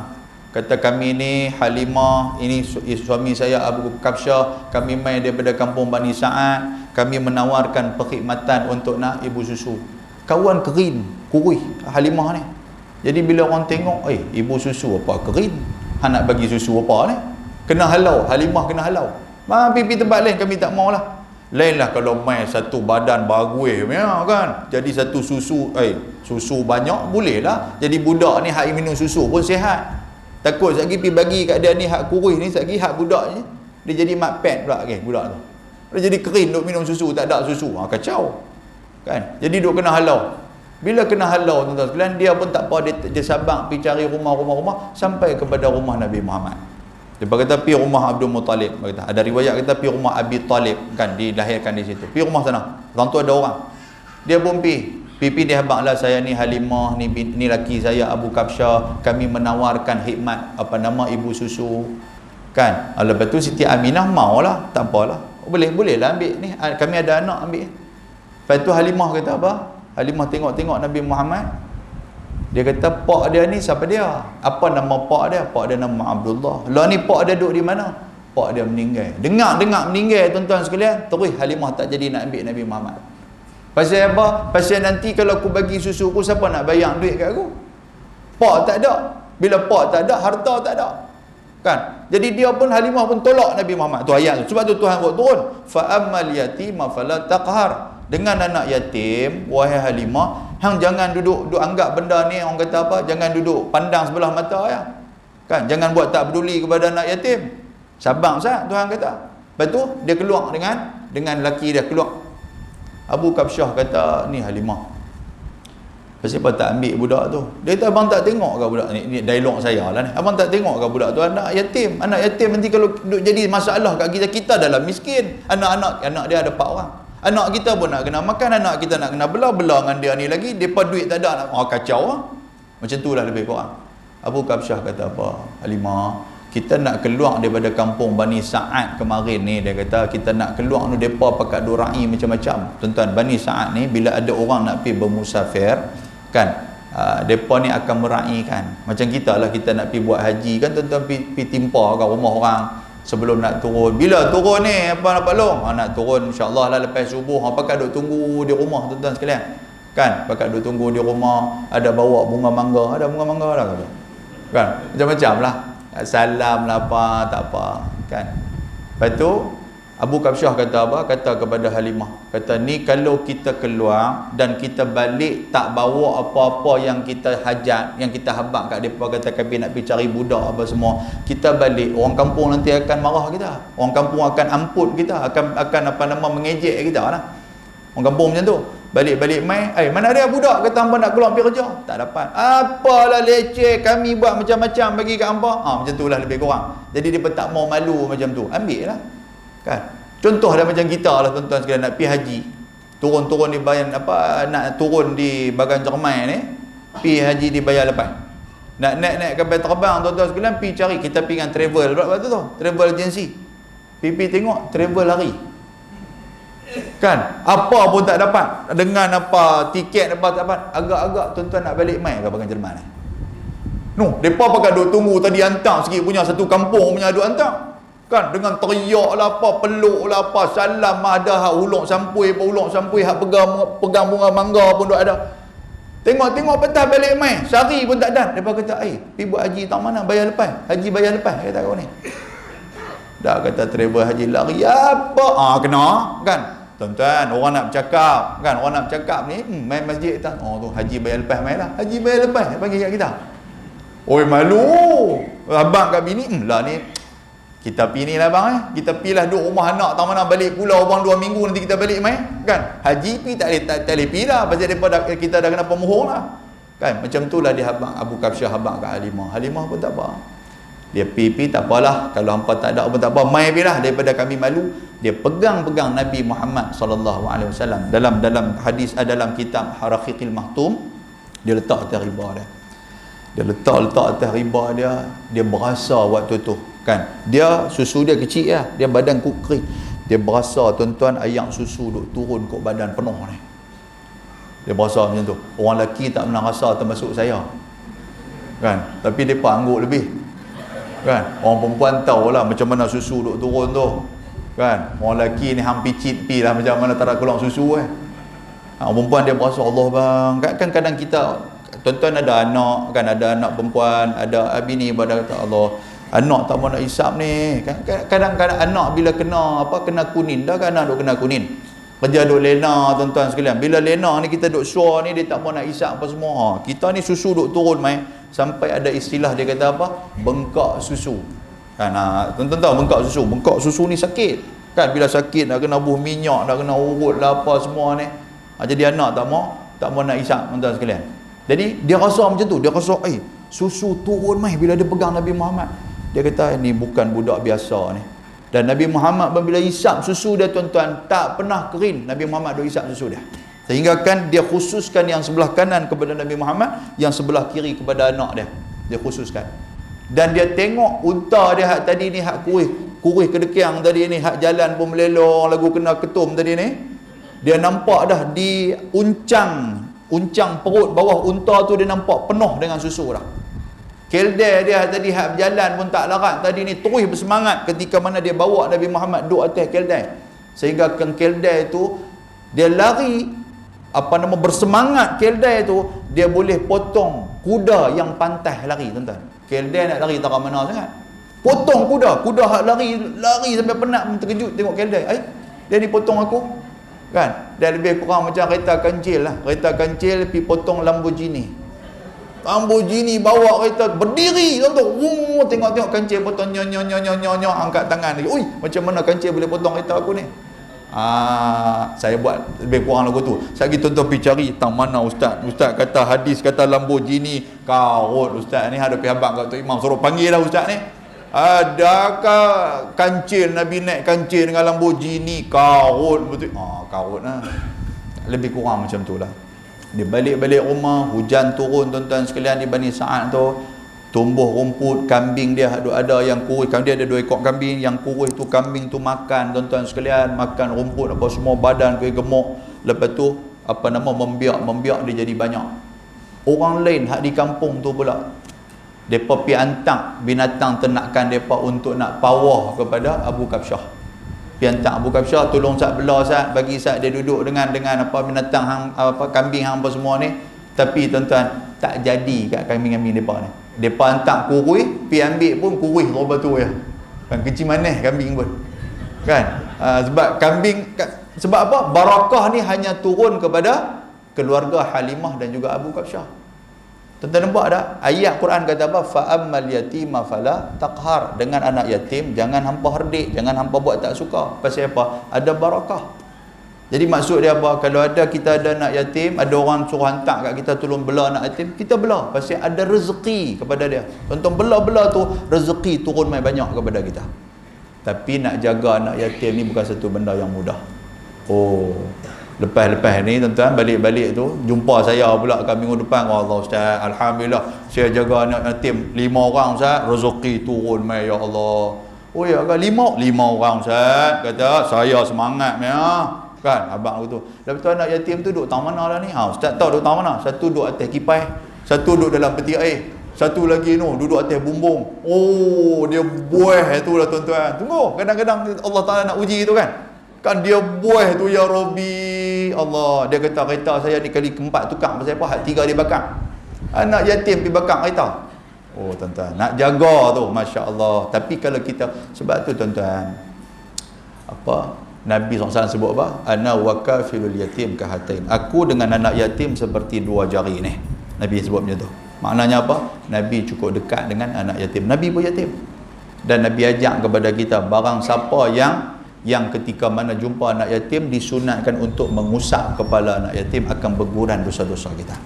Kata kami ni Halimah, ini suami saya Abu Kabsyah, kami main daripada kampung Bani Sa'ad, kami menawarkan perkhidmatan untuk nak ibu susu. Kawan kerin, kurih Halimah ni. Jadi bila orang tengok, ibu susu apa kerin? Nak bagi susu apa ni? Kena halau, Halimah kena halau. Pergi tempat lain, kami tak mau lah. Lainlah kalau main satu badan bagus kan. Jadi satu susu banyak boleh lah. Jadi budak ni hak minum susu pun sihat. Takut sekali pergi bagi kat dia ni hak kurus ni, sekali hak budak ni dia jadi mat pet pula budak tu. Dia jadi kering duk minum susu, tak ada susu. Kacau. Kan? Jadi duk kena halau. Bila kena halau tuan-tuan sekalian, dia pun tak apa, dia sabang pergi cari rumah sampai kepada rumah Nabi Muhammad. Dia kata pergi rumah Abdul Muttalib. Ada riwayat kata pergi rumah Abi Talib, kan dilahirkan di situ. Pergi rumah sana. Orang tu ada orang. Dia pun pergi dia habaqlah, saya ni Halimah, ni laki saya Abu Kabsyah, kami menawarkan khidmat ibu susu. Kan? Lepas tu Siti Aminah maulah, tak apalah. Bolehlah ambil ni. Kami ada anak ambil. Lepas tu Halimah kata apa? Halimah tengok Nabi Muhammad. Dia kata pak dia ni siapa dia? Apa nama pak dia? Pak dia nama Abdullah. Lah ni pak dia duduk di mana? Pak dia meninggal. Dengar meninggal tuan-tuan sekalian. Terus Halimah tak jadi nak ambil Nabi Muhammad. Pasal apa? Pasal nanti kalau aku bagi susu aku, siapa nak bayar duit kat aku? Pak tak ada. Bila pak tak ada, harta tak ada. Kan? Jadi dia pun Halimah pun tolak Nabi Muhammad. Tu ayat tu. Sebab tu Tuhan buat turun. Fa ammal yatima fala taqhar. Dengan anak yatim, wahai Halimah, hang jangan duduk anggap benda ni orang kata apa, jangan duduk pandang sebelah mata ya. Kan? Jangan buat tak peduli kepada anak yatim. Sabar sah Tuhan kata. Lepas tu dia keluar dengan laki dia keluar. Abu Kabsyah kata, ni Halimah, pasal apa tak ambil budak tu? Dia kata, abang tak tengok ke budak ni? Ini dialog saya lah ni. Abang tak tengok ke budak tu? Anak yatim nanti kalau jadi masalah kat kita dalam miskin. Anak dia ada 4 orang. Anak kita pun nak kena makan, anak kita nak kena belah dengan dia ni lagi, depa duit tak ada, kacau lah. Macam tu lah lebih kurang. Abu Kabsyah kata apa? Halimah, kita nak keluar daripada kampung Bani Sa'ad kemarin ni, dia kata kita nak keluar ni, mereka pakai durai macam-macam. Tuan-tuan, Bani Sa'ad ni bila ada orang nak pergi bermusafir kan, mereka ni akan meraikan. Macam kita lah, kita nak pergi buat haji kan tuan-tuan, pergi timpa kat rumah orang sebelum nak turun. Bila turun ni apa nak long? Nak turun insya-Allah lah lepas subuh. Pakai duk tunggu di rumah tuan-tuan sekalian. Kan? Pakai duk tunggu di rumah, ada bawa bunga mangga, ada bunga mangga dah kata. Kan? Macam-macam lah. Salam lah apa, tak apa. Kan? Lepas tu Abu Kabsyah kata apa? Kata kepada Halimah, kata ni kalau kita keluar dan kita balik tak bawa apa-apa yang kita hajat, yang kita habaq kat depa, kata kami nak pergi cari budak apa semua, kita balik, orang kampung nanti akan marah kita. Orang kampung akan amput kita, akan apa nama mengejek kita lah. Orang kampung macam tu. Balik-balik mai, mana ada budak kata hangpa nak keluar pergi kerja? Tak dapat. Apalah leceh, kami buat macam-macam bagi kat hangpa. Macam itulah lebih kurang. Jadi dia tak mau malu macam tu. Ambil lah. Kan? Contoh dah macam kita lah tuan-tuan sekalian, nak pergi haji. Turun-turun di bayan apa, nak turun di Bagan Cermai ni, pergi haji di bayar lepas. Nak naik-naik kapal terbang tuan-tuan sekalian, pergi cari, kita pergi dengan travel berapa tu tu? Travel agency. Pergi tengok travel lari. Kan? Apa pun tak dapat. Dengan apa tiket apa tak dapat. Agak-agak tuan-tuan nak balik mai ke Bagan Cermai ni. Depa pakai duk tunggu tadi hantar sikit punya satu kampung punya duk hantar. Kan? Dengan teriak lah apa, peluk lah apa, salam ada hak ulung sampui, hak pegang bunga mangga pun duk ada. Tengok-tengok petang balik mai, sehari pun tak ada. Depa kata, pergi buat haji tak mana, bayar lepas. Haji bayar lepas, kata kau ni. Dah kata travel haji lari apa? Kena, kan? Tuan-tuan, orang nak bercakap, kan? Orang nak bercakap ni, main masjid tak? Tu haji bayar lepas, main lah. Haji bayar lepas, bagi kat kita. Oi malu. Abang kat bini, lah ni kita pergi ni lah bang, kita pergi lah duduk rumah anak tak mana, balik pulau bang 2 minggu nanti kita balik main. Kan? Haji pergi tak boleh pergi dah, pasal kita dah kena pemohon lah. Kan? Macam tu lah dia habang, Abu Kabsyah habang kat Halimah. Halimah pun tak apa. Dia pergi tak apalah, kalau hampa tak ada pun tak apa, mai pergi lah daripada kami malu. Dia pegang-pegang Nabi Muhammad SAW dalam hadis, dalam kitab Haraqiqil Mahtum, dia letak atas riba dia. Dia letak atas riba dia, dia berasa waktu tu, kan? Dia susu dia kecil lah, dia badan kering. Dia berasa tuan-tuan ayak susu duk turun kat badan penuh ni. Dia berasa macam tu. Orang lelaki tak pernah rasa, termasuk saya. Kan? Tapi depa angguk lebih. Kan? Orang perempuan tahulah macam mana susu duk turun tu. Kan? Orang lelaki ni hampir cheat pi lah macam mana tak ada keluar susu orang perempuan dia berasa, Allah bang. Kan kadang kita tuan-tuan ada anak, kan, ada anak perempuan, ada bini pada kata Allah, anak tak mau nak hisap ni. Kan kadang-kadang anak bila kena kunin dah, kan anak duk kena kunin. Kerja duk lena tuan-tuan sekalian. Bila lena ni kita duk suar ni, dia tak mau nak hisap apa semua. Kita ni susu duk turun mai, sampai ada istilah dia kata apa? Bengkak susu. Kan tuan-tuan tahu bengkak susu. Bengkak susu ni sakit. Kan bila sakit nak kena buh minyak, nak kena urut lah apa semua ni. Jadi anak tak mau nak hisap tuan-tuan sekalian. Jadi dia rasa macam tu, dia rasa susu turun mai bila dia pegang Nabi Muhammad. Dia kata ni bukan budak biasa ni. Dan Nabi Muhammad bila hisap susu dia tuan-tuan, tak pernah kering Nabi Muhammad duk hisap susu dia. Sehingga kan dia khususkan yang sebelah kanan kepada Nabi Muhammad, yang sebelah kiri kepada anak dia. Dia khususkan. Dan dia tengok unta dia hak tadi ni, hak kurih kedekiang tadi ni, hak jalan pun melelong lagu kena ketum tadi ni. Dia nampak dah di uncang perut bawah unta tu, dia nampak penuh dengan susu dah. Keldai dia tadi hak berjalan pun tak larat tadi ni, terus bersemangat ketika mana dia bawa Nabi Muhammad duduk atas keldai. Sehingga keldai tu dia lari bersemangat, keldai tu dia boleh potong kuda yang pantas lari tuan-tuan. Keldai nak lari tak mana sangat. Potong kuda hak lari sampai penat, terkejut tengok keldai. Dia ni potong aku. Kan? Dia lebih kurang macam kereta kancil lah. Kereta kancil pergi potong Lamborghini bawa kereta berdiri tuan-tuan. Tengok kancil potong nyo angkat tangan lagi. Ui, macam mana kancil boleh potong kereta aku ni? Saya buat lebih kurang lagu tu. Saya pergi tuan-tuan pergi cari tang mana ustaz kata hadis kata Lamborghini. Karut ustaz ni ada pergi habang kat Tok Imam, suruh panggil lah ustaz ni. Adakah kancil Nabi naik kancil dengan Lamborghini? Karut betul. Karut lah. Lebih kurang macam tu lah. Dia balik rumah, hujan turun tuan-tuan sekalian di Bani Sa'ad tu. tumbuh rumput, kambing dia ada yang kurus, kan dia ada 2 ekor kambing, yang kurus tu kambing tu makan, tuan-tuan sekalian, makan rumput apa semua, badan dia gemuk, lepas tu membiak dia jadi banyak. Orang lain hak di kampung tu pula, depa pi hantar binatang ternakan depa untuk nak pawah kepada Abu Kabsyah. Pi hantar Abu Kabsyah, tolong sat belah sat, bagi sat dia duduk dengan apa binatang hang, apa kambing hang apa semua ni. Tapi tuan-tuan, tak jadi kat kambing-kambing depa ni. Depa hantar kurui, pi ambil pun kurui roba tu ya. Kan kecil manis kambing pun. Kan? Sebab kambing, sebab apa? Barakah ni hanya turun kepada keluarga Halimah dan juga Abu Kabsyah. Tuan-tuan nampak tak? Ayat Quran kata apa? Fa ammal yatima fala taqhar. Dengan anak yatim jangan hampa herdik, jangan hampa buat tak suka. Pasal apa? Ada barakah. Jadi maksud dia apa? Kalau kita ada anak yatim, ada orang suruh hantar kat kita tolong bela anak yatim, kita bela. Pasal ada rezeki kepada dia. Tonton bela-bela tu, rezeki turun mai banyak kepada kita. Tapi nak jaga anak yatim ni bukan satu benda yang mudah. Oh, lepas ni tuan-tuan, balik-balik tu jumpa saya pula kat minggu depan. Allah Ustaz, alhamdulillah saya jaga anak yatim 5 orang Ustaz, rezeki turun mai ya Allah. Oh ya ke 5 orang Ustaz? Kata saya semangat ya. Kan abang tu. Lepas tu anak yatim tu duduk tang mana dah ni? Ustaz tahu duduk tang mana? Satu duduk atas kipas, satu duduk dalam peti air, satu lagi duduk atas bumbung. Oh, dia buih tu lah tuan-tuan. Tunggu, kadang-kadang Allah Taala nak uji tu kan. Kan dia buih tu ya Rabbi. Allah, dia kata kereta saya ni kali keempat tukar, pasal apa? Hak 3 dia bakar. Anak yatim pergi bakar kereta. Oh tuan-tuan, nak jaga tu, masya-Allah. Tapi kalau kita, sebab tu tuan-tuan, apa Nabi SAW sebut apa? Ana wakafilul yatim kahatain. Aku dengan anak yatim seperti 2 jari ni. Nabi sebut macam tu. Maknanya apa? Nabi cukup dekat dengan anak yatim. Nabi pun yatim. Dan Nabi ajak kepada kita, barang siapa yang ketika mana jumpa anak yatim disunatkan untuk mengusap kepala anak yatim, akan berguran dosa-dosa kita.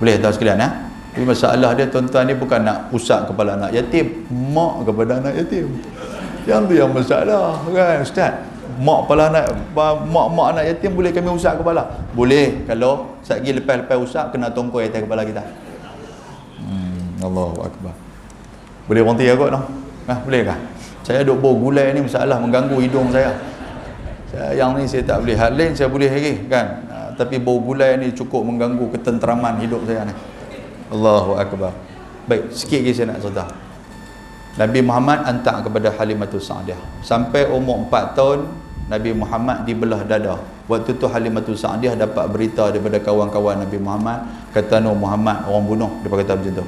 Boleh tahu sekalian ya? Tapi masalah dia tuan-tuan ni bukan nak usap kepala anak yatim, mak kepada anak yatim. Yang tu yang masalah kan Ustaz? Mak anak yatim boleh kami usap kepala? Boleh, kalau satgi lepas usap kena tongkoi atas kepala kita. Allahu akbar. Boleh berhenti aku noh? Boleh kah? Saya duk bau gulai ni masalah, mengganggu hidung saya. Yang ni saya tak boleh. Hal lain saya boleh lagi kan. Tapi bau gulai ni cukup mengganggu ketenteraman hidup saya ni. Allahu akbar. Baik, sikit lagi saya nak cerita. Nabi Muhammad hantar kepada Halimatus Sa'diyah. Sampai umur 4 tahun, Nabi Muhammad dibelah dada. Waktu tu Halimatus Sa'diyah dapat berita daripada kawan-kawan Nabi Muhammad, kata Muhammad orang bunuh. Dia kata macam tu.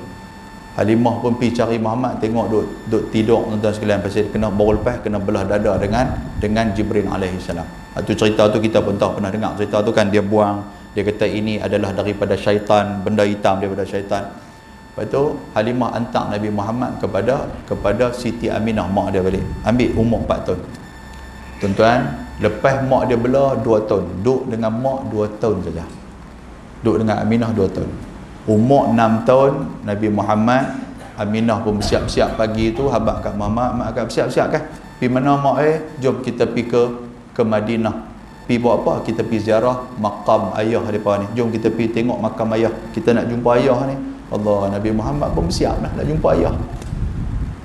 Halimah pun pergi cari Muhammad, tengok duk tidur tuan-tuan sekalian, pasal kena baru lepas kena belah dada dengan Jibril alaihi salam. Itu cerita tu kita pun tahu, pernah dengar cerita tu kan. Dia buang, dia kata ini adalah daripada syaitan, benda hitam daripada syaitan. Lepas tu Halimah hantar Nabi Muhammad kepada Siti Aminah, mak dia balik. Ambil umur 4 tahun. Tuan-tuan, lepas mak dia belah 2 tahun, duduk dengan mak 2 tahun saja. Duduk dengan Aminah 2 tahun. Umur 6 tahun Nabi Muhammad, Aminah pun bersiap-siap pagi tu, habaq kat mak akan bersiap-siap kan. Pergi mana mak? Jom kita pergi ke Madinah. Pergi buat apa? Kita pergi ziarah makam ayah depa ni. Jom kita pergi tengok makam ayah. Kita nak jumpa ayah ni. Allah, Nabi Muhammad pun bersiap dah nak jumpa ayah.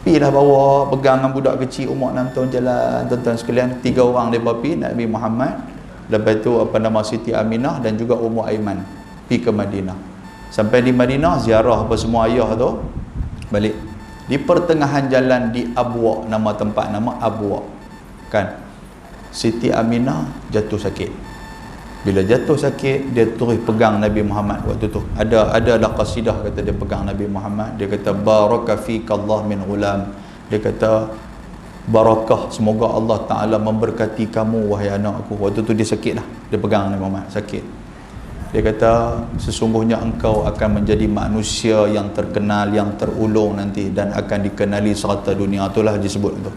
Pergilah bawa, pegang dengan budak kecil umur 6 tahun jalan. Tuan-tuan sekalian, 3 orang mereka pergi, Nabi Muhammad, lepas tu Siti Aminah dan juga Ummu Aiman, pergi ke Madinah. Sampai di Madinah, ziarah apa semua ayah tu, balik. Di pertengahan jalan di Abwa, nama tempat nama Abwa kan, Siti Aminah jatuh sakit. Bila jatuh sakit, dia terus pegang Nabi Muhammad waktu tu. Ada qasidah kata dia pegang Nabi Muhammad. Dia kata baraka fikallah min ghulam. Dia kata barakah, semoga Allah Taala memberkati kamu wahai anakku. Waktu tu dia sakit dah. Dia pegang Nabi Muhammad sakit. Dia kata sesungguhnya engkau akan menjadi manusia yang terkenal, yang terulung nanti, dan akan dikenali serata dunia. Itulah disebut tu.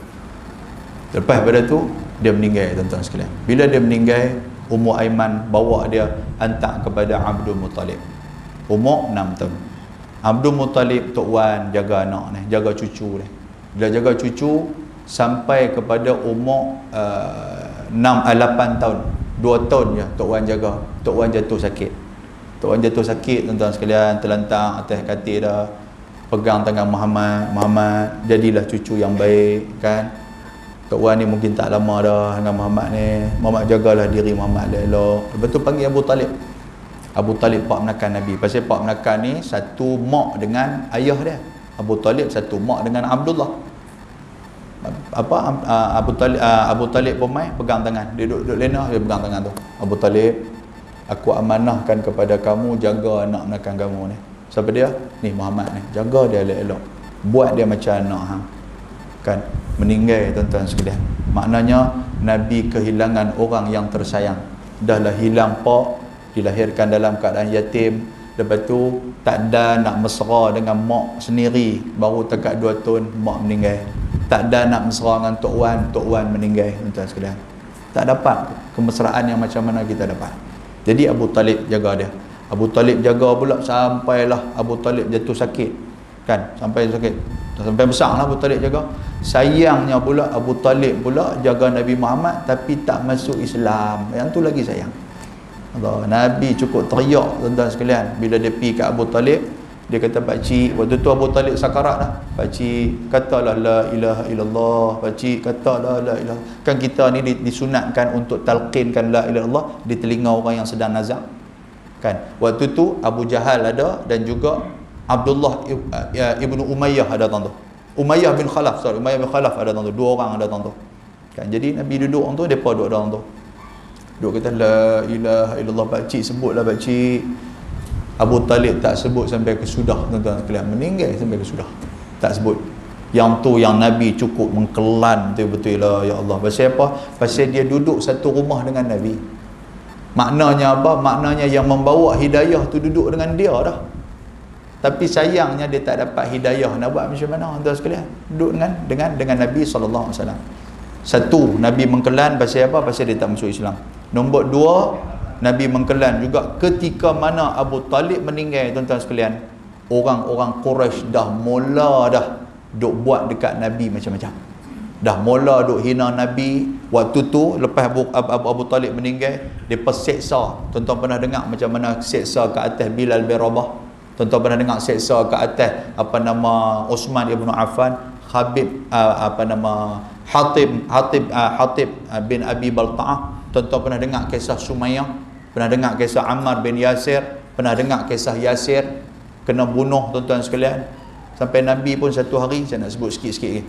Lepas pada tu dia meninggal tuan-tuan sekalian. Bila dia meninggal, Ummu Aiman bawa dia hantar kepada Abdul Muttalib. Umur 6 tahun. Abdul Muttalib Tok Wan jaga anak ni, jaga cucu ni. Bila jaga cucu sampai kepada umur 8 tahun. 2 tahun je Tok Wan jaga. Tok Wan jatuh sakit. Tok Wan jatuh sakit tuan-tuan sekalian, terlentang atas katil dah. pegang tangan Muhammad jadilah cucu yang baik, kan. Tok Wan ni mungkin tak lama dah dengan Muhammad ni. Muhammad jagalah diri Muhammad elok. Lepas tu panggil Abu Talib. Abu Talib pak menakan Nabi. Pasal pak menakan ni satu mak dengan ayah dia. Abu Talib satu mak dengan Abdullah. Abu Talib pun mai pegang tangan. Dia duduk lena, dia pegang tangan tu. Abu Talib, aku amanahkan kepada kamu jaga anak menakan kamu ni. Siapa dia? Ni Muhammad ni. Jaga dia elok-elok. Buat dia macam anak hang. Kan? Meninggal tuan-tuan sekalian. Maknanya Nabi kehilangan orang yang tersayang. Dahlah hilang pak, dilahirkan dalam keadaan yatim. Lepas tu tak ada nak mesra dengan mak sendiri. Baru dekat 2 tahun mak meninggal. Tak ada nak mesra dengan Tok Wan meninggal tuan-tuan sekalian. Tak dapat kemesraan yang macam mana kita dapat. Jadi Abu Talib jaga dia. Abu Talib jaga pula sampailah Abu Talib jatuh sakit, kan, sampai sakit, sampai besar lah Abu Talib jaga. Sayangnya pula Abu Talib pula jaga Nabi Muhammad tapi tak masuk Islam. Yang tu lagi sayang. Allah, Nabi cukup teriak tuan-tuan sekalian bila dia pergi kat Abu Talib. Dia kata, pakcik, waktu tu Abu Talib sakarat dah, pakcik katalah la ilaha illallah, pakcik katalah la ilaha. Kan kita ni disunatkan untuk talqinkan la ilaha illallah di telinga orang yang sedang nazak, kan. Waktu tu Abu Jahal ada dan juga Abdullah ibnu Umayyah ada tuan tu. Umayyah bin Khalaf ada tuan tu. 2 orang ada tuan tu, kan. Jadi Nabi duduk orang tu, depa duduk dalam tu. Duduk kata la ilaha illallah, pakcik sebutlah pakcik. Abu Talib tak sebut sampai ke sudah tuan-tuan sekalian, meninggal sampai ke sudah. Tak sebut. Yang tu yang Nabi cukup mengkelan betul-betul lah, ya Allah. Pasal apa? Pasal dia duduk satu rumah dengan Nabi. Maknanya apa? Maknanya yang membawa hidayah tu duduk dengan dia dah. Tapi sayangnya dia tak dapat hidayah. Nak buat macam mana tuan sekalian? Duduk dengan Nabi sallallahu alaihi wasallam. Satu, Nabi mengkelan pasal apa? Pasal dia tak masuk Islam. Nombor 2, Nabi mengkelan juga ketika mana Abu Talib meninggal tuan-tuan sekalian. Orang-orang Quraisy dah mula duk buat dekat Nabi macam-macam. Dah mula duk hina Nabi. Waktu tu lepas Abu Talib meninggal, dia perseksa. Tuan-tuan pernah dengar macam mana seksa ke atas Bilal bin Rabah? Tuan-tuan pernah dengar seksa ke atas Uthman ibn Affan, Hatib bin Abi Balta'ah. Tuan-tuan pernah dengar kisah Sumayyah? Pernah dengar kisah Ammar bin Yasir? Pernah dengar kisah Yasir kena bunuh tuan-tuan sekalian? Sampai Nabi pun satu hari, saya nak sebut sikit-sikit lagi.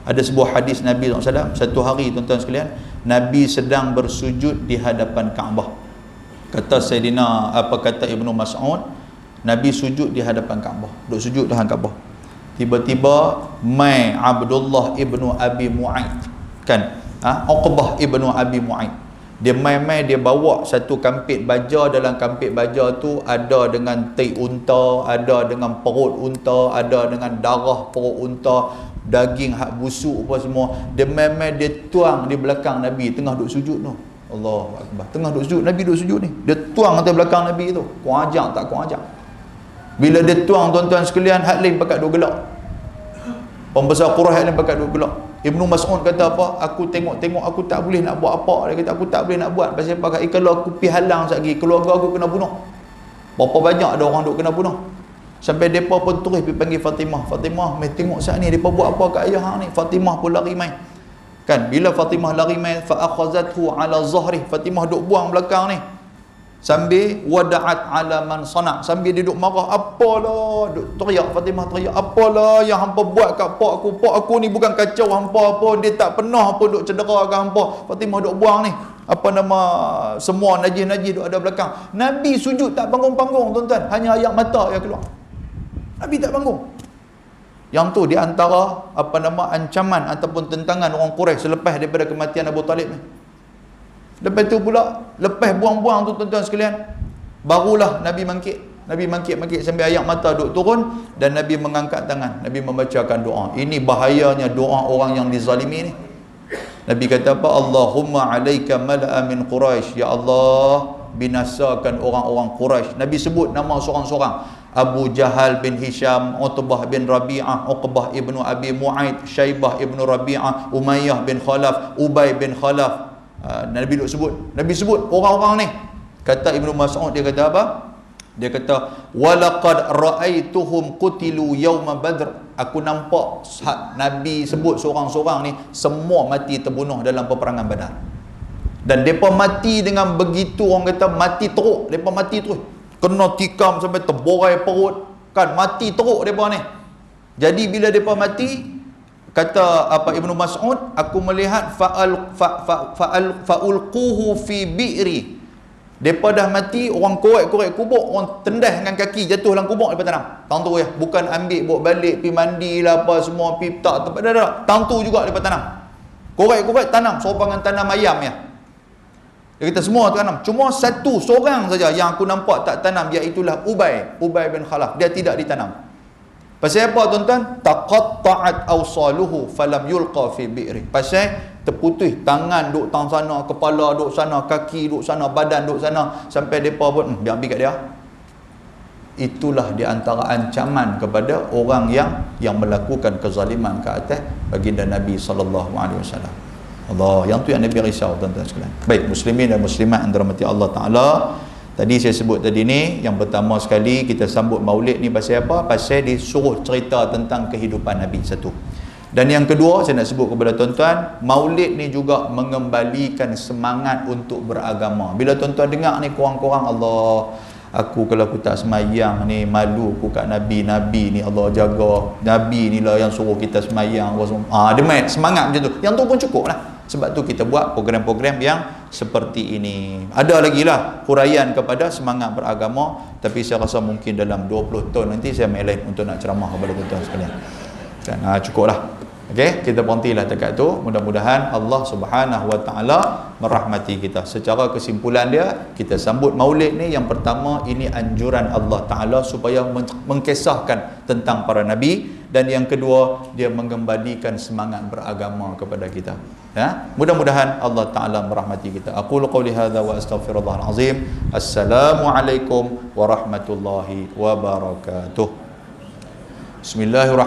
Ada sebuah hadis Nabi SAW, satu hari tuan-tuan sekalian, Nabi sedang bersujud di hadapan Kaabah. Kata Ibnu Mas'ud, Nabi sujud di hadapan Kaabah, duduk sujud di hadapan Kaabah. Tiba-tiba mai Abdullah ibnu Abi Mu'aid, kan, Uqbah ibnu Abi Mu'aid. Dia mai dia bawa satu kampit baja. Dalam kampit baja tu ada dengan tai unta, ada dengan perut unta, ada dengan darah perut unta, daging hak busuk apa semua. Dia mai dia tuang di belakang Nabi tengah duk sujud tu. Allahu Akbar. Tengah duk sujud, Nabi duk sujud ni. Dia tuang atas belakang Nabi tu. Kurang ajar tak kurang ajar. Bila dia tuang tuan-tuan sekalian, hak lain pakat duk gelak. Pembesar Quraisy hak lain pakat duk gelak. Ibnu Mas'ud kata apa? Aku tengok aku tak boleh nak buat apa. Dia kata aku tak boleh nak buat. Pasal apa? Kalau aku pergi halang sekali, keluarga aku kena bunuh. Berapa banyak ada orang duk kena bunuh. Sampai mereka pun terus pergi panggil Fatimah. Fatimah, mai tengok saat ni mereka buat apa kat ayah hang ni. Fatimah pun lari mai. Kan, bila Fatimah lari mai, fa akhazathu ala zahri. Fatimah duk buang belakang ni. Sambil wada'at ala man sana', sambil dia duk marah. Apalah, duk teriak, Fatimah teriak, apalah yang hampa buat kat pak aku ni bukan kacau hampa pun, dia tak pernah pun duk cedera kat hampa. Fatimah duk buang ni semua najis-najis duk ada belakang. Nabi sujud tak panggung-panggung tuan-tuan, hanya ayat mata yang keluar. Nabi tak panggung. Yang tu di antara ancaman ataupun tentangan orang Quraisy selepas daripada kematian Abu Talib ni. Lepas tu pula, lepas buang-buang tu tuan-tuan sekalian, barulah Nabi mangkit sampai ayat mata duk turun dan Nabi mengangkat tangan. Nabi membacakan doa. Ini bahayanya doa orang yang dizalimi ni. Nabi kata apa? Allahumma alaika mala'a min Quraisy. Ya Allah, binasakan orang-orang Quraisy. Nabi sebut nama seorang-seorang. Abu Jahal bin Hisham, Utbah bin Rabi'ah, Uqbah ibnu Abi Mu'aid, Syaibah ibnu Rabi'ah, Umayyah bin Khalaf, Ubay bin Khalaf. Nabi sebut orang-orang ni. Kata Ibnu Mas'ud, dia kata apa? Dia kata, walaqad ra'aituhum qutilu yauma badr. Aku nampak Nabi sebut seorang-seorang ni semua mati terbunuh dalam peperangan Badar. Dan depa mati dengan begitu, orang kata mati teruk, depa mati terus. Kena tikam sampai terborai perut, kan mati teruk depa ni. Jadi bila depa mati, kata apa Ibnu Mas'ud, aku melihat fa'ulquhu fi bi'ri. Depa dah mati, orang korek-korek kubur, orang tendah dengan kaki, jatuh dalam kubur, depa tanam. Tang tu ya, bukan ambil bawa balik pi mandi lah apa semua, pi tak tempat dah. Tang tu juga depa tanam. Korek-korek tanam, serupa dengan tanam ayam ya. Dia kata semua tanam. Cuma satu seorang saja yang aku nampak tak tanam, iaitulah Ubay bin Khalaf. Dia tidak ditanam. Pasal apa tuan-tuan? Taqatta'at awsaluhu falam yulqa fi bi'ri. Pasal terputus tangan duk tang sana, kepala duk sana, kaki duk sana, badan duk sana, sampai depa pun biar ambil kat dia. Itulah di antara ancaman kepada orang yang melakukan kezaliman ke atas baginda Nabi sallallahu alaihi wasallam. Allah, yang tu yang Nabi risau tuan-tuan sekalian. Baik, muslimin dan muslimat yang dirahmati Allah Taala. Tadi saya sebut tadi ni, yang pertama sekali kita sambut Maulid ni pasal apa? Pasal disuruh cerita tentang kehidupan Nabi satu. Dan yang kedua, saya nak sebut kepada tuan-tuan, Maulid ni juga mengembalikan semangat untuk beragama. Bila tuan-tuan dengar ni korang-korang, Allah, aku kalau aku tak semayang ni, malu aku kat Nabi ni Allah jaga. Nabi ni lah yang suruh kita semayang. Dia semangat macam tu. Yang tu pun cukup lah. Sebab tu kita buat program-program yang seperti ini. Ada lagi lah huraian kepada semangat beragama, tapi saya rasa mungkin dalam 20 tahun nanti saya main lain untuk nak ceramah kepada tuan-tuan sekalian. Dan cukup lah. Okey, kita berhentilah dekat tu. Mudah-mudahan Allah Subhanahu Wa Taala merahmati kita. Secara kesimpulan dia, kita sambut Maulid ni, yang pertama ini anjuran Allah Taala supaya mengkisahkan tentang para nabi, dan yang kedua dia mengembalikan semangat beragama kepada kita. Ya, mudah-mudahan Allah Taala merahmati kita. Aqulu qouli hadza wa astaghfirullahal azim. Assalamualaikum warahmatullahi wabarakatuh. Bismillahirrahmanirrahim.